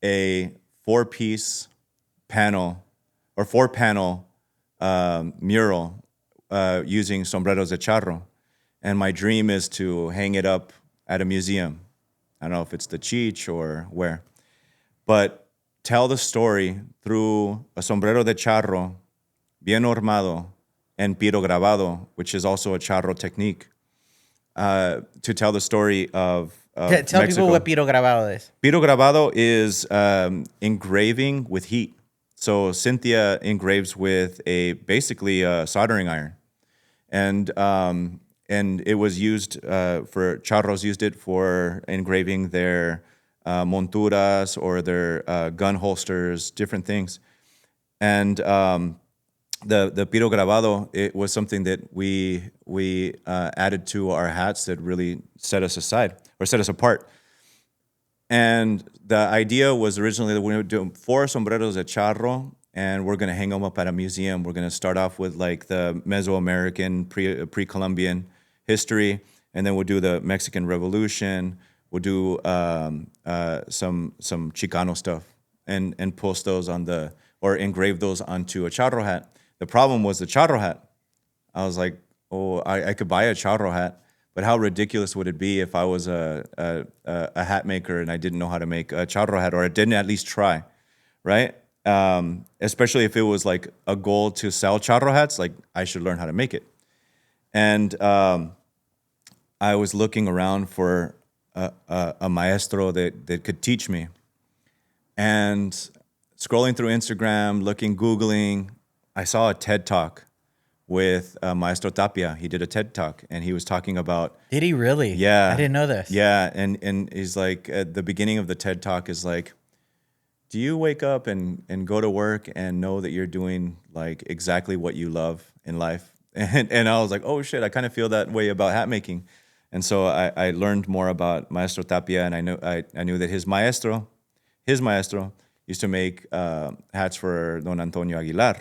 S1: a 4-piece panel or 4-panel mural using sombreros de charro. And my dream is to hang it up at a museum. I don't know if it's the Cheech or where, but tell the story through a sombrero de charro, bien armado, and pirograbado, which is also a charro technique, to tell the story of
S3: Tell
S1: Mexico.
S3: people what pirograbado is.
S1: Pirograbado is engraving with heat. So Cynthia engraves with basically a soldering iron. And and it was used for charros used it for engraving their monturas or their gun holsters, different things. And the piro grabado, it was something that we added to our hats that really set us aside or set us apart. And the idea was originally that we were doing 4 sombreros at Charro, and we're going to hang them up at a museum. We're going to start off with like the Mesoamerican, pre-Columbian history, and then we'll do the Mexican Revolution. We'll do some Chicano stuff and post those on or engrave those onto a Charro hat. The problem was the Charro hat. I was like, oh, I could buy a Charro hat, but how ridiculous would it be if I was a hat maker and I didn't know how to make a Charro hat, or I didn't at least try, right? Especially if it was like a goal to sell Charro hats, like I should learn how to make it. And I was looking around for a maestro that could teach me. And scrolling through Instagram, Googling, I saw a TED Talk with Maestro Tapia. He did a TED Talk, and he was talking about...
S3: Did he really?
S1: Yeah.
S3: I didn't know this.
S1: Yeah, and he's like, at the beginning of the TED Talk is like, do you wake up and go to work and know that you're doing like exactly what you love in life? And I was like, oh shit, I kind of feel that way about hat making. And so I learned more about Maestro Tapia, and I knew that his maestro used to make hats for Don Antonio Aguilar.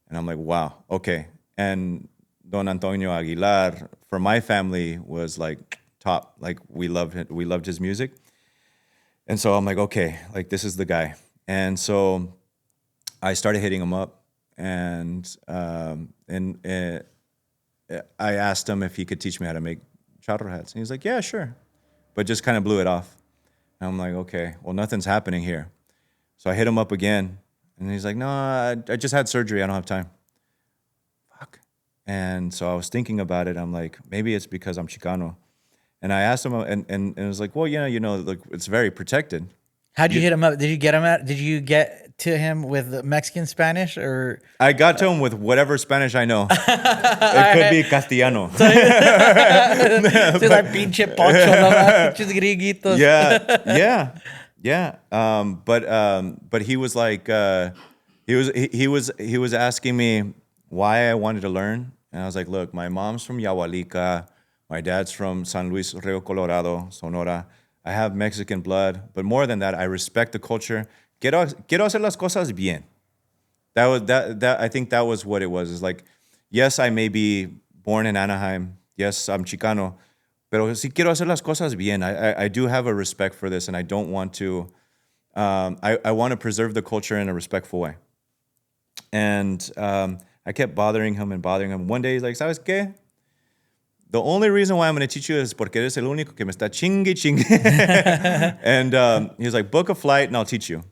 S1: And I'm like, wow, okay. And Don Antonio Aguilar, for my family, was like top. Like we loved his music. And so I'm like, okay, like this is the guy. And so I started hitting him up, and I asked him if he could teach me how to make Charro hats. And he was like, yeah, sure. But just kind of blew it off. And I'm like, okay, well, nothing's happening here. So I hit him up again, and he's like, no, I just had surgery. I don't have time. Fuck. And so I was thinking about it. I'm like, maybe it's because I'm Chicano. And I asked him, and it was like, well, yeah, like it's very protected.
S3: How'd you hit him up? Did you get to him with Mexican Spanish, or?
S1: I got to him with whatever Spanish I know. It could be Castellano.
S3: Like pinche pocho, no, pinches gringuitos.
S1: Yeah. But he was like, he was asking me why I wanted to learn, and I was like, look, my mom's from Yahualica. My dad's from San Luis Rio Colorado, Sonora. I have Mexican blood, but more than that, I respect the culture. Quiero hacer las cosas bien. I think that was what it was. It's like, yes, I may be born in Anaheim. Yes, I'm Chicano, pero si quiero hacer las cosas bien. I do have a respect for this, and I don't want to. I want to preserve the culture in a respectful way. And I kept bothering him. One day he's like, ¿sabes qué? The only reason why I'm going to teach you is porque eres el único que me está chingue. And he was like, book a flight and I'll teach you.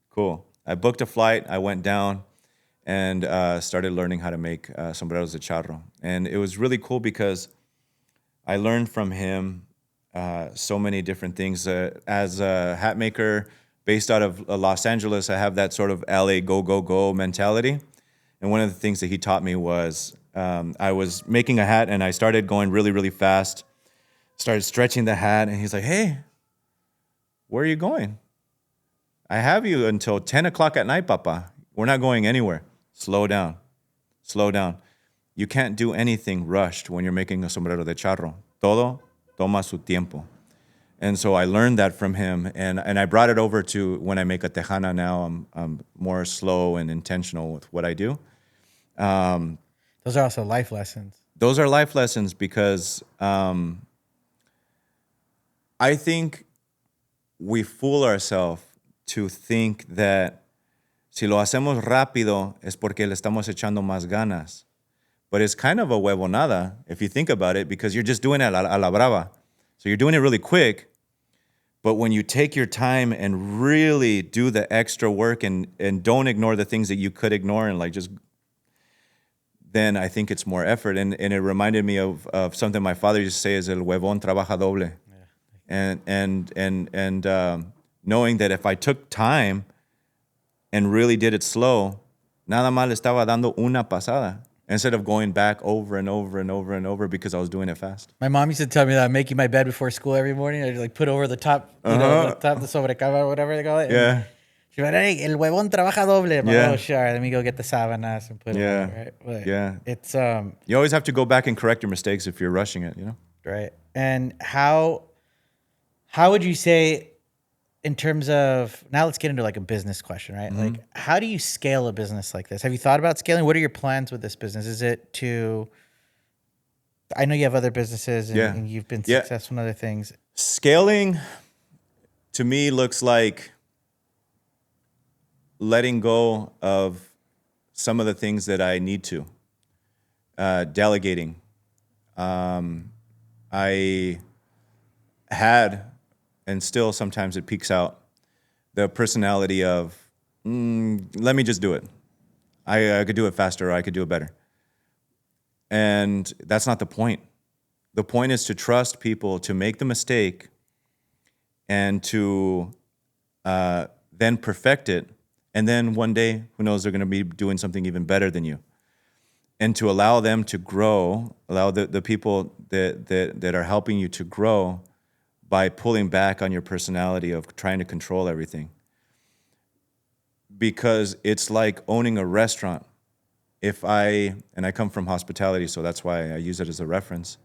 S1: Cool. I booked a flight. I went down and started learning how to make sombreros de charro. And it was really cool because I learned from him so many different things. As a hat maker based out of Los Angeles, I have that sort of LA go mentality. And one of the things that he taught me was I was making a hat and I started going really, really fast, started stretching the hat, and he's like, hey, where are you going? I have you until 10 o'clock at night, Papa. We're not going anywhere. Slow down. You can't do anything rushed when you're making a sombrero de charro. Todo toma su tiempo. And so I learned that from him, and I brought it over to when I make a tejana now. I'm more slow and intentional with what I do.
S3: Those are also life lessons.
S1: Those are life lessons because I think we fool ourselves to think that si lo hacemos rápido es porque le estamos echando más ganas. But it's kind of a huevonada if you think about it, because you're just doing it a la brava. So you're doing it really quick. But when you take your time and really do the extra work and don't ignore the things that you could ignore and like just, then I think it's more effort. And it reminded me of something my father used to say is el huevón trabaja doble. Yeah. And knowing that if I took time and really did it slow, nada más le estaba dando una pasada. instead of going back over and over and over and over because I was doing it fast.
S3: My mom used to tell me that I'm making my bed before school every morning. I'd like put over the top, you know, the top, the sobrecama, whatever they call it.
S1: Yeah.
S3: She's like, hey, el huevón trabaja doble. I'm like,
S1: Yeah.
S3: oh, sure. Let me go get the sábanas and put it
S1: Yeah.
S3: on, right? But
S1: Yeah.
S3: it's,
S1: You always have to go back and correct your mistakes if you're rushing it, you know?
S3: right. And how would you say, in terms of, now let's get into like a business question, right?
S1: Mm-hmm.
S3: Like, how do you scale a business like this? Have you thought about scaling? What are your plans with this business? Is it to, I know you have other businesses and,
S1: Yeah.
S3: and you've been
S1: Yeah.
S3: successful in other things.
S1: Scaling to me looks like letting go of some of the things that I need to. Delegating. I had, and still sometimes it peaks out, the personality of, let me just do it. I could do it faster or I could do it better. And that's not the point. The point is to trust people to make the mistake and to then perfect it. And then one day, who knows, they're going to be doing something even better than you. And to allow them to grow, allow the people that are helping you to grow by pulling back on your personality of trying to control everything. Because it's like owning a restaurant. And I come from hospitality, so that's why I use it as a reference.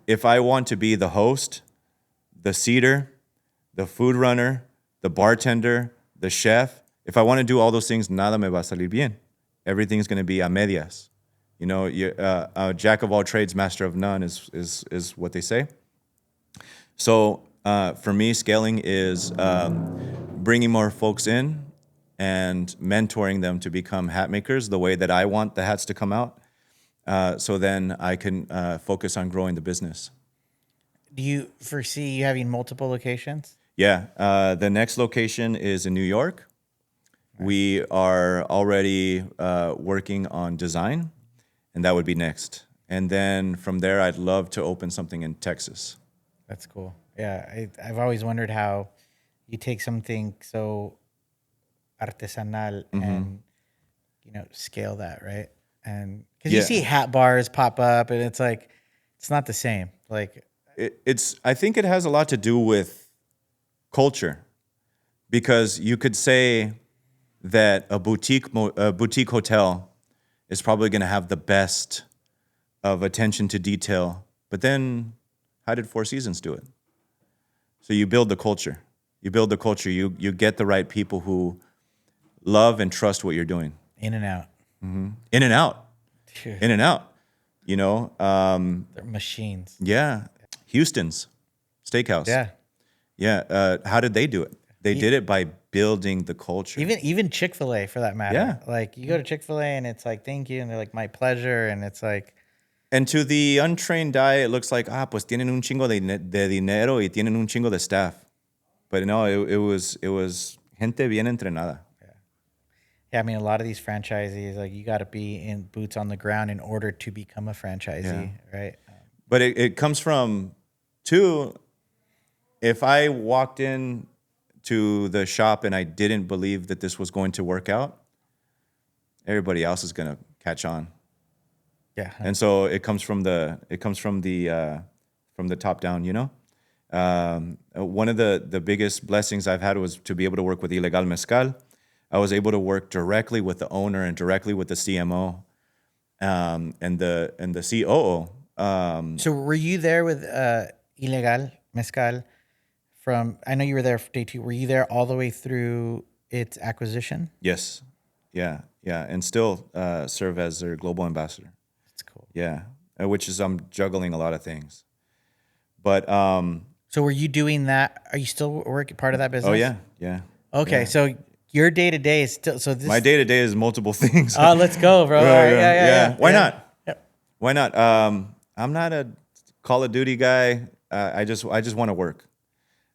S1: If I want to be the host, the seater, the food runner, the bartender, the chef, if I want to do all those things, nada me va a salir bien. Everything's going to be a medias. You know, a jack of all trades, master of none is what they say. So for me, scaling is bringing more folks in and mentoring them to become hat makers the way that I want the hats to come out. So then I can focus on growing the business.
S3: Do you foresee you having multiple locations?
S1: Yeah. The next location is in New York. We are already working on design, and that would be next. And then from there, I'd love to open something in Texas.
S3: That's cool. Yeah, I've always wondered how you take something so artesanal and, you know, scale that, right? And because you see hat bars pop up, and it's like, it's not the same. Like,
S1: I think it has a lot to do with culture, because you could say that a boutique hotel is probably going to have the best of attention to detail, but then how did Four Seasons do it? So you build the culture. You build the culture. You get the right people who love and trust what you're doing.
S3: in and out.
S1: In and out.
S3: Dude,
S1: In and out. You know?
S3: they're machines.
S1: Yeah. Houston's Steakhouse.
S3: Yeah.
S1: Yeah. How did they do it? They did it by building the culture.
S3: Even Chick-fil-A, for that matter.
S1: Yeah.
S3: Like, you go to Chick-fil-A and it's like, thank you. And they're like, my pleasure. And it's like,
S1: And to the untrained eye, it looks like, pues tienen un chingo de dinero y tienen un chingo de staff. But no, it was gente bien entrenada.
S3: yeah, I mean, a lot of these franchisees, like, you got to be in boots on the ground in order to become a franchisee, right?
S1: But it comes from, too, if I walked in to the shop and I didn't believe that this was going to work out, everybody else is going to catch on.
S3: Yeah.
S1: And so it comes from the top down, you know? One of the biggest blessings I've had was to be able to work with Ilegal Mezcal. I was able to work directly with the owner and directly with the CMO and the COO.
S3: So were you there with Ilegal Mezcal from, I know you were there for day 2. Were you there all the way through its acquisition?
S1: Yes. Yeah. And still serve as their global ambassador.
S3: That's cool.
S1: Yeah. Which is, I'm juggling a lot of things. But,
S3: So were you doing that? Are you still working part of that business?
S1: oh, yeah.
S3: Okay.
S1: Yeah.
S3: So your day to day is still, so this.
S1: My day to day is multiple things.
S3: Oh, let's go, bro. All right, yeah.
S1: Why not?
S3: Yep.
S1: Why not? I'm not a Call of Duty guy. I just want to work.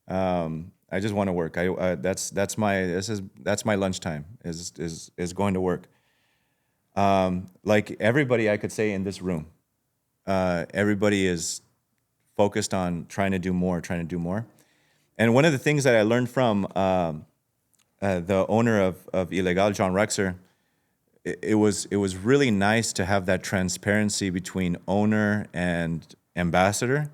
S1: I just want to work. That's my lunchtime is going to work. Like everybody, I could say in this room, everybody is focused on trying to do more. And one of the things that I learned from the owner of Ilegal, John Rexer, it was really nice to have that transparency between owner and ambassador,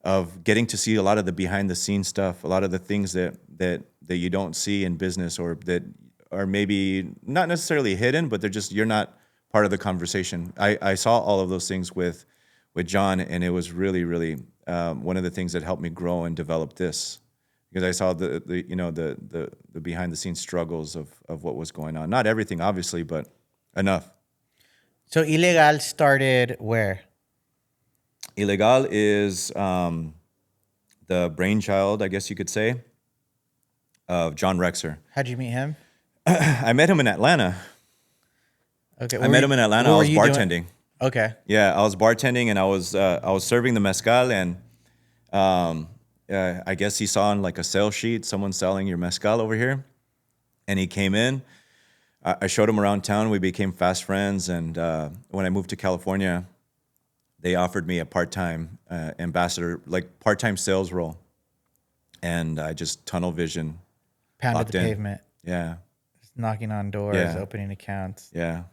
S1: of getting to see a lot of the behind the scenes stuff, a lot of the things that you don't see in business, or that are maybe not necessarily hidden, but they're just, you're not part of the conversation. I saw all of those things with John, and it was really, really one of the things that helped me grow and develop this, because I saw the behind the scenes struggles of what was going on. Not everything, obviously, but enough.
S3: So Ilegal started where?
S1: Ilegal is the brainchild, I guess you could say, of John Rexer.
S3: How'd you meet him?
S1: I met him in Atlanta.
S3: Okay.
S1: I met him in Atlanta. I was bartending.
S3: Okay.
S1: Yeah, I was bartending, and I was serving the mezcal, and I guess he saw on like a sales sheet, someone selling your mezcal over here, and he came in. I showed him around town. We became fast friends, and when I moved to California, they offered me a part-time ambassador, like part-time sales role, and I just tunnel vision.
S3: Pounded
S1: locked
S3: the
S1: in.
S3: pavement.
S1: Yeah,
S3: Just knocking on doors,
S1: Yeah.
S3: opening accounts.
S1: yeah,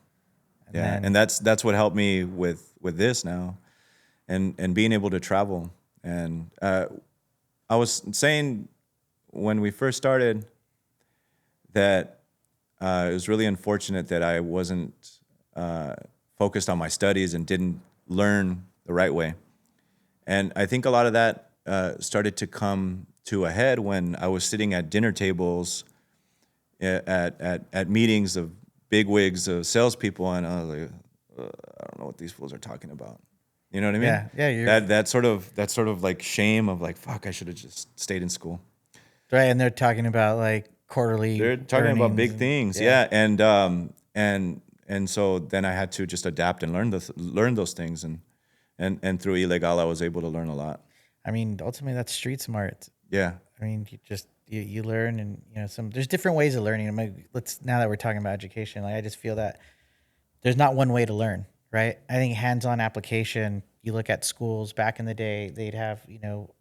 S3: And
S1: yeah,
S3: then-
S1: and that's what helped me with this now, and being able to travel. And I was saying when we first started that it was really unfortunate that I wasn't focused on my studies and didn't learn the right way. And I think a lot of that started to come to a head when I was sitting at dinner tables at meetings of bigwigs of salespeople, and I was like, I don't know what these fools are talking about. You know what I mean?
S3: Yeah, yeah, you're-
S1: That sort of like shame of like, fuck, I should have just stayed in school.
S3: Right. And they're talking about like quarterly.
S1: They're talking about
S3: earnings
S1: big
S3: and-
S1: things, yeah. And so then I had to just adapt and learn those things, and through Ilegal I was able to learn a lot.
S3: I mean, ultimately that's street smart.
S1: Yeah,
S3: I mean, you learn, and there's different ways of learning. I mean, now that we're talking about education, like I just feel that there's not one way to learn, right? I think hands-on application. You look at schools back in the day; they'd have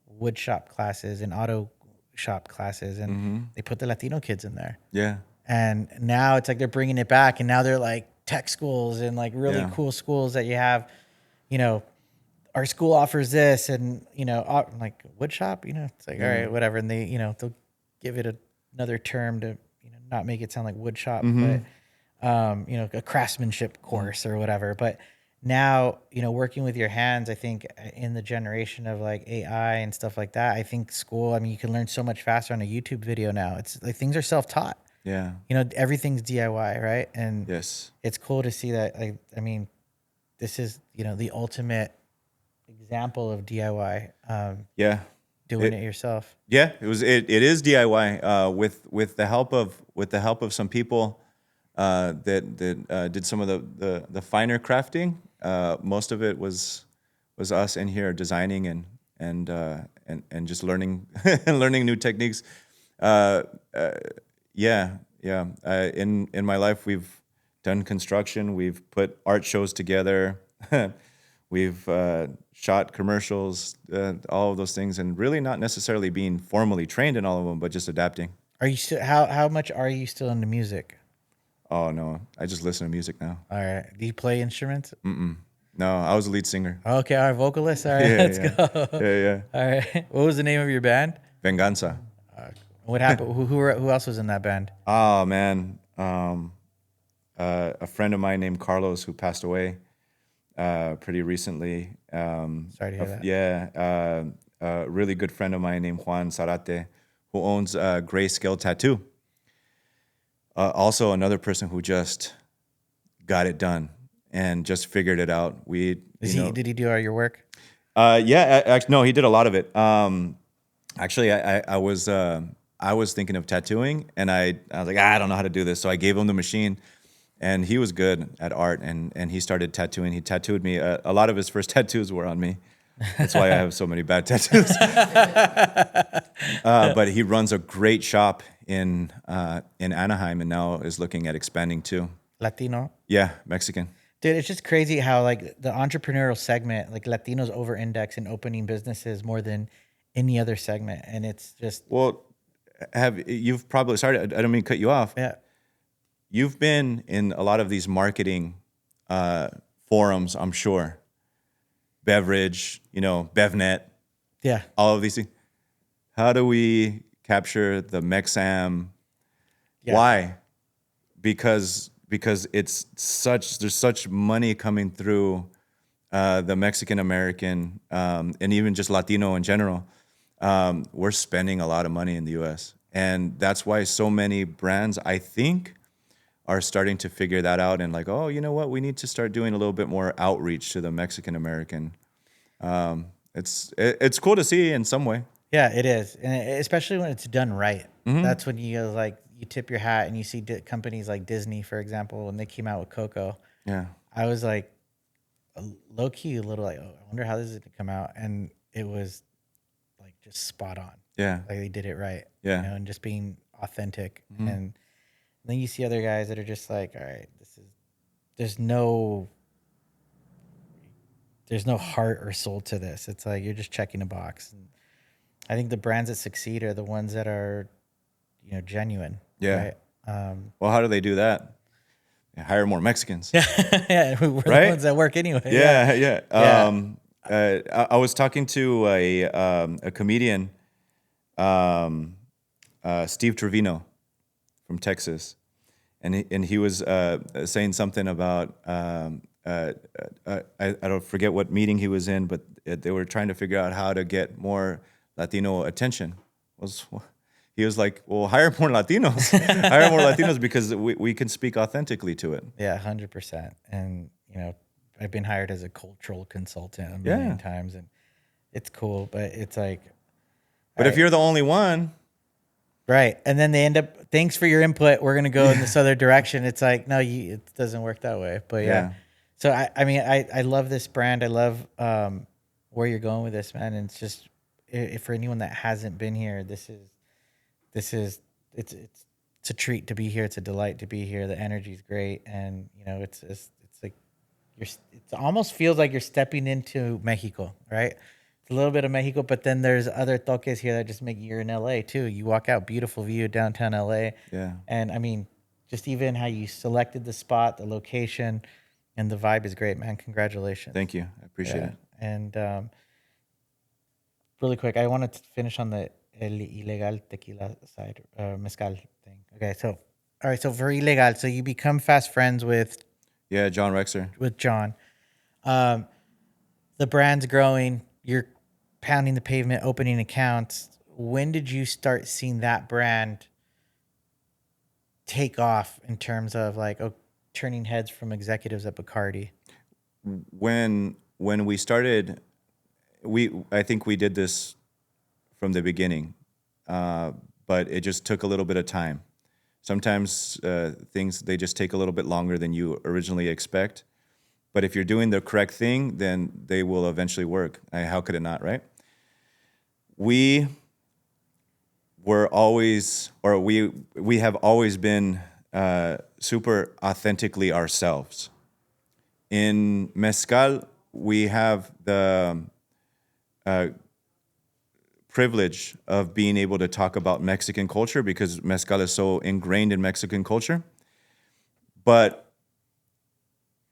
S3: wood shop classes and auto shop classes, and they put the Latino kids in there.
S1: yeah,
S3: And now it's like they're bringing it back, and now they're like tech schools and like really
S1: Yeah.
S3: cool schools that you have. Our school offers this, and like wood shop. It's like all right, whatever, and they they'll give it another term to not make it sound like wood shop, but a craftsmanship course or whatever. But now working with your hands, I think in the generation of like AI and stuff like that, I think school. I mean, you can learn so much faster on a YouTube video now. It's like things are self-taught.
S1: yeah,
S3: Everything's DIY, right? And
S1: yes,
S3: it's cool to see that. I mean, this is the ultimate example of DIY.
S1: yeah.
S3: Doing it yourself.
S1: Yeah, it is DIY with the help of some people that did some of the finer crafting. Most of it was us in here designing and just learning learning new techniques. Yeah. In my life, we've done construction. We've put art shows together. We've shot commercials, all of those things, and really not necessarily being formally trained in all of them, but just adapting.
S3: Are you still how much are you still into music?
S1: Oh no, I just listen to music now.
S3: All right. Do you play instruments?
S1: No, I was a lead singer.
S3: Okay, all right, vocalist. All right,
S1: Yeah,
S3: let's
S1: yeah.
S3: go.
S1: Yeah.
S3: All right. What was the name of your band?
S1: Venganza.
S3: What happened? Who else was in that band?
S1: Oh man, a friend of mine named Carlos who passed away pretty recently.
S3: Sorry to hear that.
S1: Yeah, a really good friend of mine named Juan Zarate, who owns Grayscale Tattoo. Also, another person who just got it done and just figured it out.
S3: Did he do all your work?
S1: Yeah, actually, no, he did a lot of it. Actually, I was thinking of tattooing, and I was like, I don't know how to do this, so I gave him the machine, and he was good at art, and he started tattooing. He tattooed me. A lot of his first tattoos were on me. That's why I have so many bad tattoos. But he runs a great shop in Anaheim, and now is looking at expanding too.
S3: Latino?
S1: Yeah, Mexican.
S3: Dude, it's just crazy how like the entrepreneurial segment, like Latinos over index in opening businesses more than any other segment. And it's just
S1: Well, you've probably, sorry, I don't mean to cut you off.
S3: yeah.
S1: you've been in a lot of these marketing forums, I'm sure. Beverage, BevNet,
S3: Yeah.
S1: all of these things. How do we capture the Mexam?
S3: Yeah.
S1: Why? Because there's such money coming through the Mexican American and even just Latino in general. We're spending a lot of money in the U.S. and that's why so many brands, I think, are starting to figure that out and like, oh, you know what? We need to start doing a little bit more outreach to the Mexican American. It's cool to see in some way.
S3: Yeah, it is, and especially when it's done right.
S1: Mm-hmm.
S3: That's when you you tip your hat and you see companies like Disney, for example, when they came out with Coco.
S1: Yeah.
S3: I was like, low key, a little like, oh, I wonder how this is gonna come out, and it was like just spot on.
S1: Yeah.
S3: Like they did it right.
S1: Yeah.
S3: And just being authentic, and then you see other guys that are just like, all right, there's no heart or soul to this. It's like you're just checking a box. And I think the brands that succeed are the ones that are, genuine.
S1: Yeah.
S3: Right?
S1: Well, how do they do that? They hire more Mexicans.
S3: Yeah, we're
S1: Right?
S3: the ones that work anyway.
S1: Yeah. I was talking to a comedian, Steve Trevino from Texas, and he was saying something about I don't forget what meeting he was in, but they were trying to figure out how to get more Latino attention. He was like, well, hire more Latinos, hire more Latinos because we can speak authentically to it.
S3: Yeah, 100%. And I've been hired as a cultural consultant a million times, and it's cool, but it's like,
S1: but if you're the only one.
S3: Right. And then they end up, thanks for your input, we're going to go in this other direction. It's like, no, it doesn't work that way. But yeah. So, I love this brand. I love where you're going with this, man. And it's just, if for anyone that hasn't been here, it's a treat to be here. It's a delight to be here. The energy's great. And, it's like, it almost feels like you're stepping into Mexico, right? It's a little bit of Mexico, but then there's other toques here that just make you're in LA too. You walk out, beautiful view of downtown LA.
S1: Yeah.
S3: And just even how you selected the spot, the location, and the vibe is great, man. Congratulations.
S1: Thank you. I appreciate it.
S3: And really quick, I wanted to finish on the illegal tequila side, mezcal thing. Okay, so all right, so for illegal, so you become fast friends with
S1: John Rexer.
S3: With John. The brand's growing. You're pounding the pavement, opening accounts. When did you start seeing that brand take off in terms of turning heads from executives at Bacardi?
S1: When we started, I think we did this from the beginning, but it just took a little bit of time. Sometimes things, they just take a little bit longer than you originally expect. But if you're doing the correct thing, then they will eventually work. How could it not, right? We were always, or we have always been super authentically ourselves. In mezcal, we have the privilege of being able to talk about Mexican culture because mezcal is so ingrained in Mexican culture. But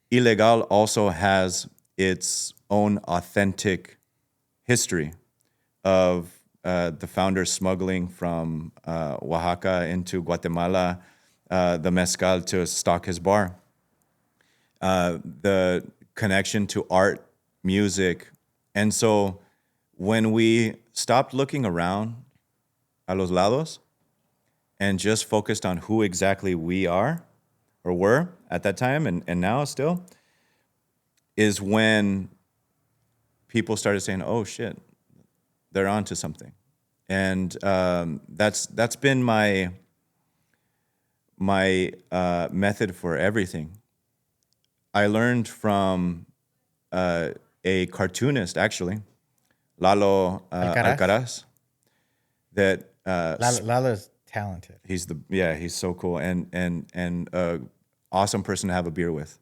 S1: Ilegal also has its own authentic history of the founders smuggling from Oaxaca into Guatemala, the mezcal to stock his bar. The connection to art, music. And so when we stopped looking around a los lados and just focused on who exactly we are or were at that time and now still, is when people started saying, oh shit, they're onto something. And that's been my method for everything. I learned from a cartoonist, actually, Lalo Alcaraz, that
S3: Lalo's talented.
S1: he's so cool and awesome person to have a beer with.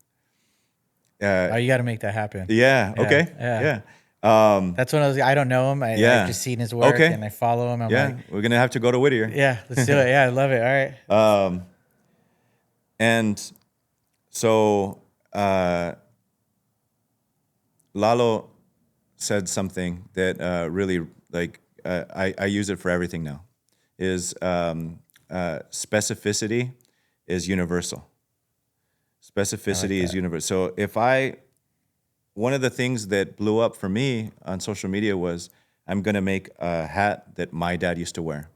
S3: You got to make that happen.
S1: Yeah. Okay.
S3: Yeah.
S1: Yeah.
S3: That's when I don't know him. I've just seen his work and I follow him. I'm like,
S1: we're gonna have to go to Whittier.
S3: yeah, let's do it. Yeah, I love it. All right.
S1: And so Lalo said something that really, like, I use it for everything now, is specificity is universal. Specificity is universal. So one of the things that blew up for me on social media was I'm going to make a hat that my dad used to wear.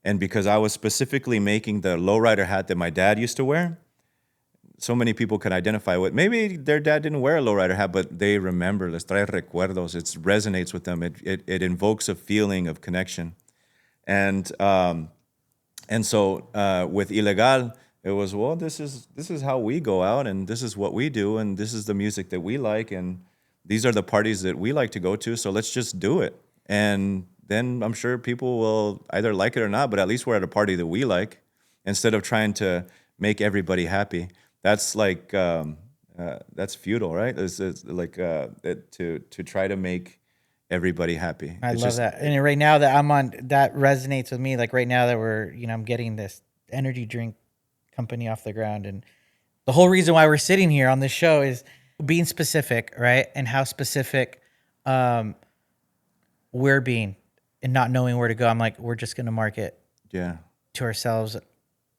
S1: And because I was specifically making the lowrider hat that my dad used to wear, so many people can identify with. Maybe their dad didn't wear a lowrider hat, but they remember. Les trae recuerdos. It resonates with them. It invokes a feeling of connection. And so with Ilegal, it was, well, this is how we go out, and this is what we do, and this is the music that we like, and these are the parties that we like to go to. So let's just do it. And then I'm sure people will either like it or not, but at least we're at a party that we like, instead of trying to make everybody happy. That's like that's futile, right? It's like to try to make everybody happy.
S3: I
S1: It's
S3: love
S1: just,
S3: that. And right now that I'm on, that resonates with me. Like right now that I'm getting this energy drink company off the ground. And the whole reason why we're sitting here on this show is being specific, right? And how specific we're being and not knowing where to go. I'm like, we're just going to market
S1: yeah,
S3: to ourselves.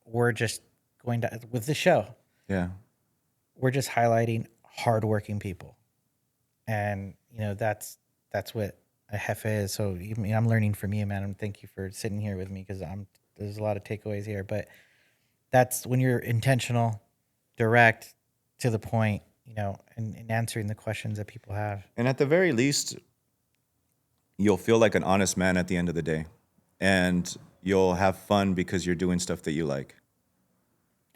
S3: We're just going to, with the show,
S1: yeah.
S3: we're just highlighting hardworking people. And, that's what a Jefe is. So I'm learning from you, man. And thank you for sitting here with me, because there's a lot of takeaways here. But that's when you're intentional, direct, to the point, and answering the questions that people have.
S1: And at the very least, you'll feel like an honest man at the end of the day, and you'll have fun because you're doing stuff that you like.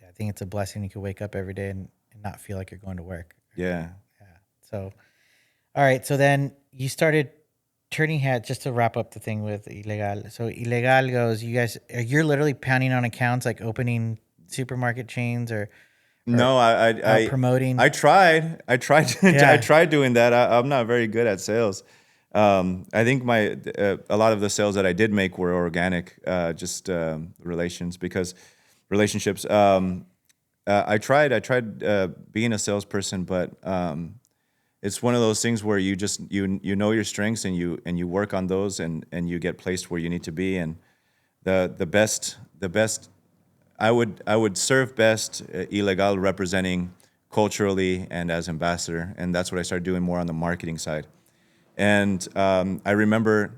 S3: I think it's a blessing you can wake up every day and not feel like you're going to work.
S1: Yeah.
S3: Yeah. So, all right. So then you started turning heads, just to wrap up the thing with Ilegal. So Ilegal goes, you're literally pounding on accounts, like opening supermarket chains or
S1: No, I
S3: promoting.
S1: I tried. I
S3: Yeah.
S1: tried doing that. I'm not very good at sales. I think a lot of the sales that I did make were organic, just relationships. I tried being a salesperson, but it's one of those things where you just you know your strengths, and you work on those, and you get placed where you need to be. And the best I would serve best Ilegal representing culturally and as ambassador, and that's what I started doing more on the marketing side. And I remember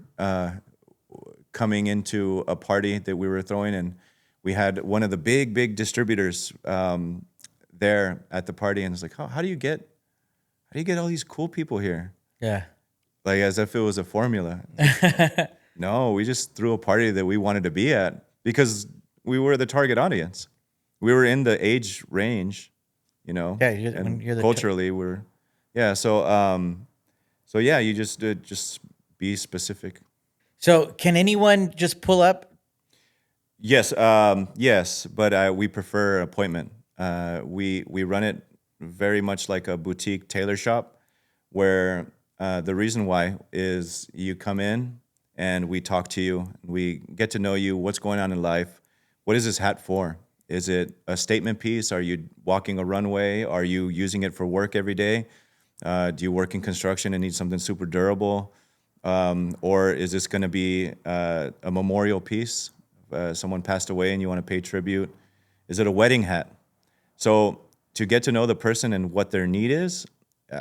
S1: coming into a party that we were throwing, and we had one of the big distributors there at the party, and it's like, how do you get all these cool people here?
S3: Yeah.
S1: Like, as if it was a formula. No, we just threw a party that we wanted to be at because we were the target audience. We were in the age range,
S3: Yeah.
S1: and
S3: You're the
S1: culturally we're, yeah. So yeah, you just be specific.
S3: So can anyone just pull up?
S1: Yes, yes, but we prefer appointment. We run it very much like a boutique tailor shop, where the reason why is you come in and we talk to you, we get to know you, what's going on in life, what is this hat for? Is it a statement piece? Are you walking a runway? Are you using it for work every day? Do you work in construction and need something super durable? Or is this going to be a memorial piece? Someone passed away and you want to pay tribute? Is it a wedding hat? So to get to know the person and what their need is,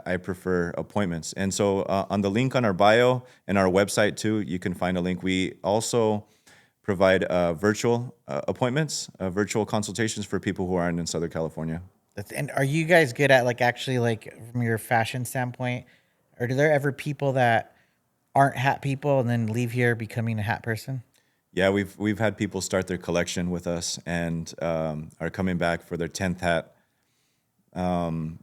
S1: I prefer appointments. And so on the link on our bio and our website too, you can find a link. We also provide virtual appointments, virtual consultations for people who aren't in Southern California.
S3: And are you guys good at actually from your fashion standpoint, or do there ever people that aren't hat people and then leave here becoming a hat person?
S1: Yeah, we've had people start their collection with us and are coming back for their 10th hat. One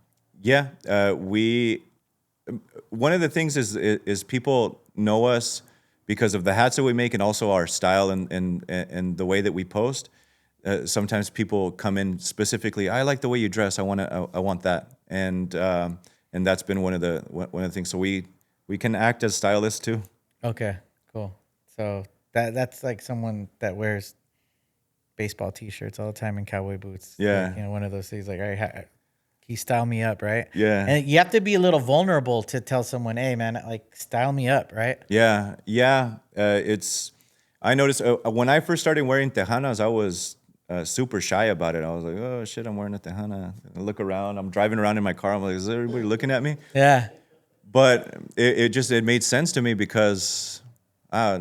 S1: of the things is people know us because of the hats that we make, and also our style and the way that we post. Sometimes people come in specifically, I like the way you dress. I want that, and that's been one of the things. So we can act as stylists too.
S3: Okay, cool. So that's like someone that wears baseball T-shirts all the time and cowboy boots.
S1: Yeah.
S3: Like, one of those things. Like, all right, can you style me up, right?
S1: Yeah.
S3: And you have to be a little vulnerable to tell someone, hey, man, like, style me up, right?
S1: Yeah. I noticed when I first started wearing tejanas, I was super shy about it. I was like, oh shit, I'm wearing a tejana. I look around, I'm driving around in my car. I'm like, is everybody looking at me?
S3: Yeah.
S1: But it made sense to me because, I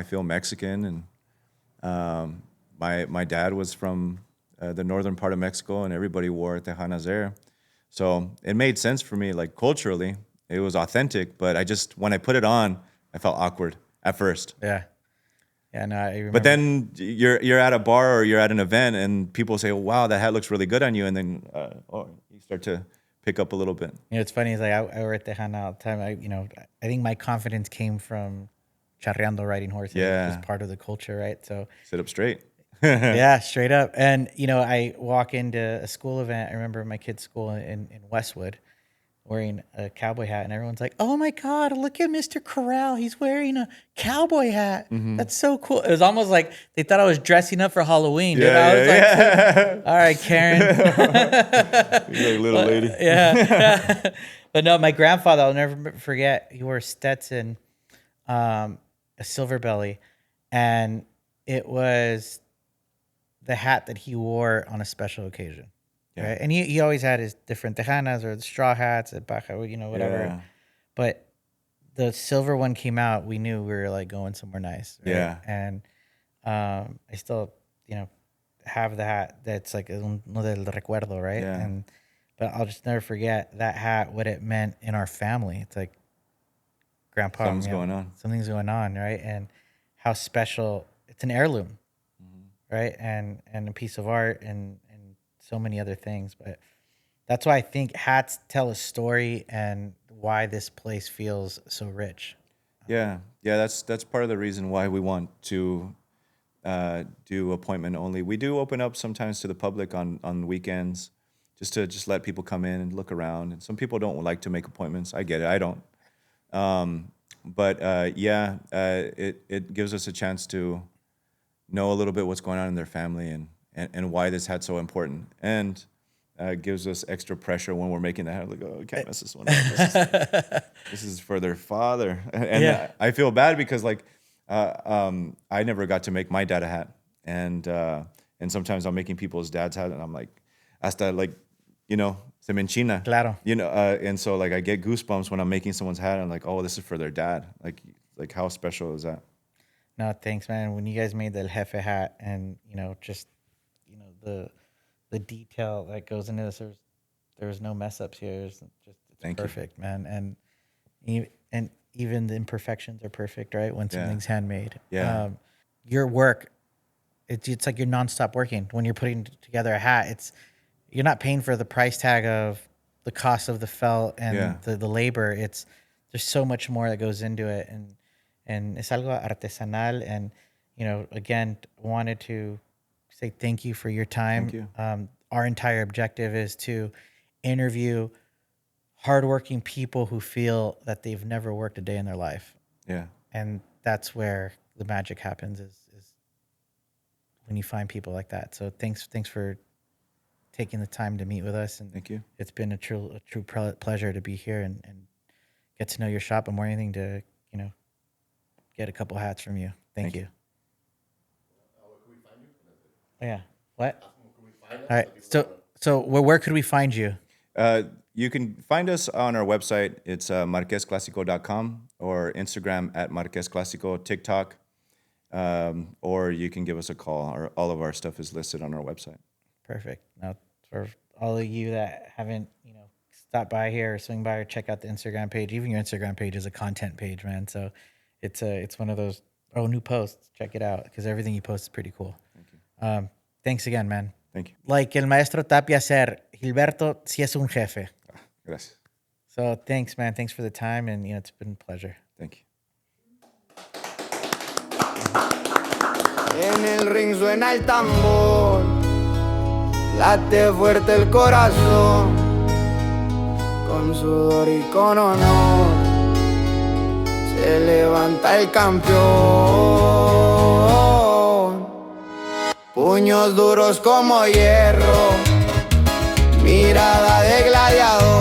S1: feel Mexican, and my dad was from the northern part of Mexico, and everybody wore tejanas there. So it made sense for me, like culturally, it was authentic. But when I put it on, I felt awkward at first.
S3: Yeah. Yeah, no, I remember.
S1: But then you're at a bar or you're at an event, and people say, "Wow, that hat looks really good on you," and then you start to pick up a little bit.
S3: It's funny. It's like I wear tejana all the time. I think my confidence came from charreando, riding horses.
S1: Yeah.
S3: It's just part of the culture, right? So
S1: Sit up straight.
S3: yeah, straight up. And I walk into a school event. I remember my kid's school in Westwood, wearing a cowboy hat, and everyone's like, "Oh my God, look at Mr. Corral. He's wearing a cowboy hat. That's so cool." It was almost like they thought I was dressing up for Halloween. Dude. I was like, all right, Karen.
S1: You're like little lady.
S3: Yeah. But no, my grandfather, I'll never forget, he wore Stetson, a silver belly, and it was the hat that he wore on a special occasion.
S1: Yeah.
S3: Right? And he always had his different tejanas or the straw hats, whatever.
S1: Yeah.
S3: But the silver one came out, we knew we were like going somewhere nice. Right?
S1: Yeah.
S3: And I still, have the hat that's like uno del recuerdo, right?
S1: Yeah.
S3: But I'll just never forget that hat, what it meant in our family. It's like, Grandpa,
S1: Something's going on.
S3: Something's going on, right? And how special, it's an heirloom, right? And a piece of art and so many other things. But that's why I think hats tell a story and why this place feels so rich.
S1: Yeah. That's part of the reason why we want to do appointment only. We do open up sometimes to the public on weekends, just to let people come in and look around. And some people don't like to make appointments. I get it. I don't. It gives us a chance to know a little bit what's going on in their family and why this hat's so important. And gives us extra pressure when we're making the hat. Like, oh, I can't mess this one up. This is for their father. And I feel bad because I never got to make my dad a hat. And sometimes I'm making people's dad's hat and I'm like, hasta se me enchina.
S3: Claro.
S1: And so I get goosebumps when I'm making someone's hat. I'm like, oh, this is for their dad. Like how special is that?
S3: No, thanks, man. When you guys made the Jefe hat and, the detail that goes into this, there was no mess ups here. It's perfect, man. And even the imperfections are perfect, right? When something's handmade.
S1: Yeah.
S3: Your work, it's like you're nonstop working. When you're putting together a hat, you're not paying for the price tag of the cost of the felt and the labor. There's so much more that goes into it, and es algo artesanal. And again, wanted to say thank you for your time.
S1: Thank you.
S3: Our entire objective is to interview hardworking people who feel that they've never worked a day in their life.
S1: Yeah.
S3: And that's where the magic happens is when you find people like that. So thanks for taking the time to meet with us. And
S1: thank you.
S3: It's been a true pleasure to be here and get to know your shop and more anything to, get a couple hats from you. Thank you. Yeah. What? All right. So where could we find you?
S1: You can find us on our website. It's marquezclassico.com or Instagram at Marquez Classico, TikTok, or you can give us a call. All of our stuff is listed on our website.
S3: Perfect. Now, for all of you that haven't, stopped by here or swing by or check out the Instagram page, even your Instagram page is a content page, man. So it's one of those, new posts. Check it out because everything you post is pretty cool.
S1: Thank you.
S3: Thanks again, man.
S1: Thank you.
S3: Like el maestro Tapia said, Gilberto sí es un jefe.
S1: Gracias.
S3: So thanks, man. Thanks for the time, and it's been a pleasure.
S1: Thank you.
S2: En el ring suena el tambor, late fuerte el corazón, con sudor y con honor, se levanta el campeón. Puños duros como hierro, mirada de gladiador.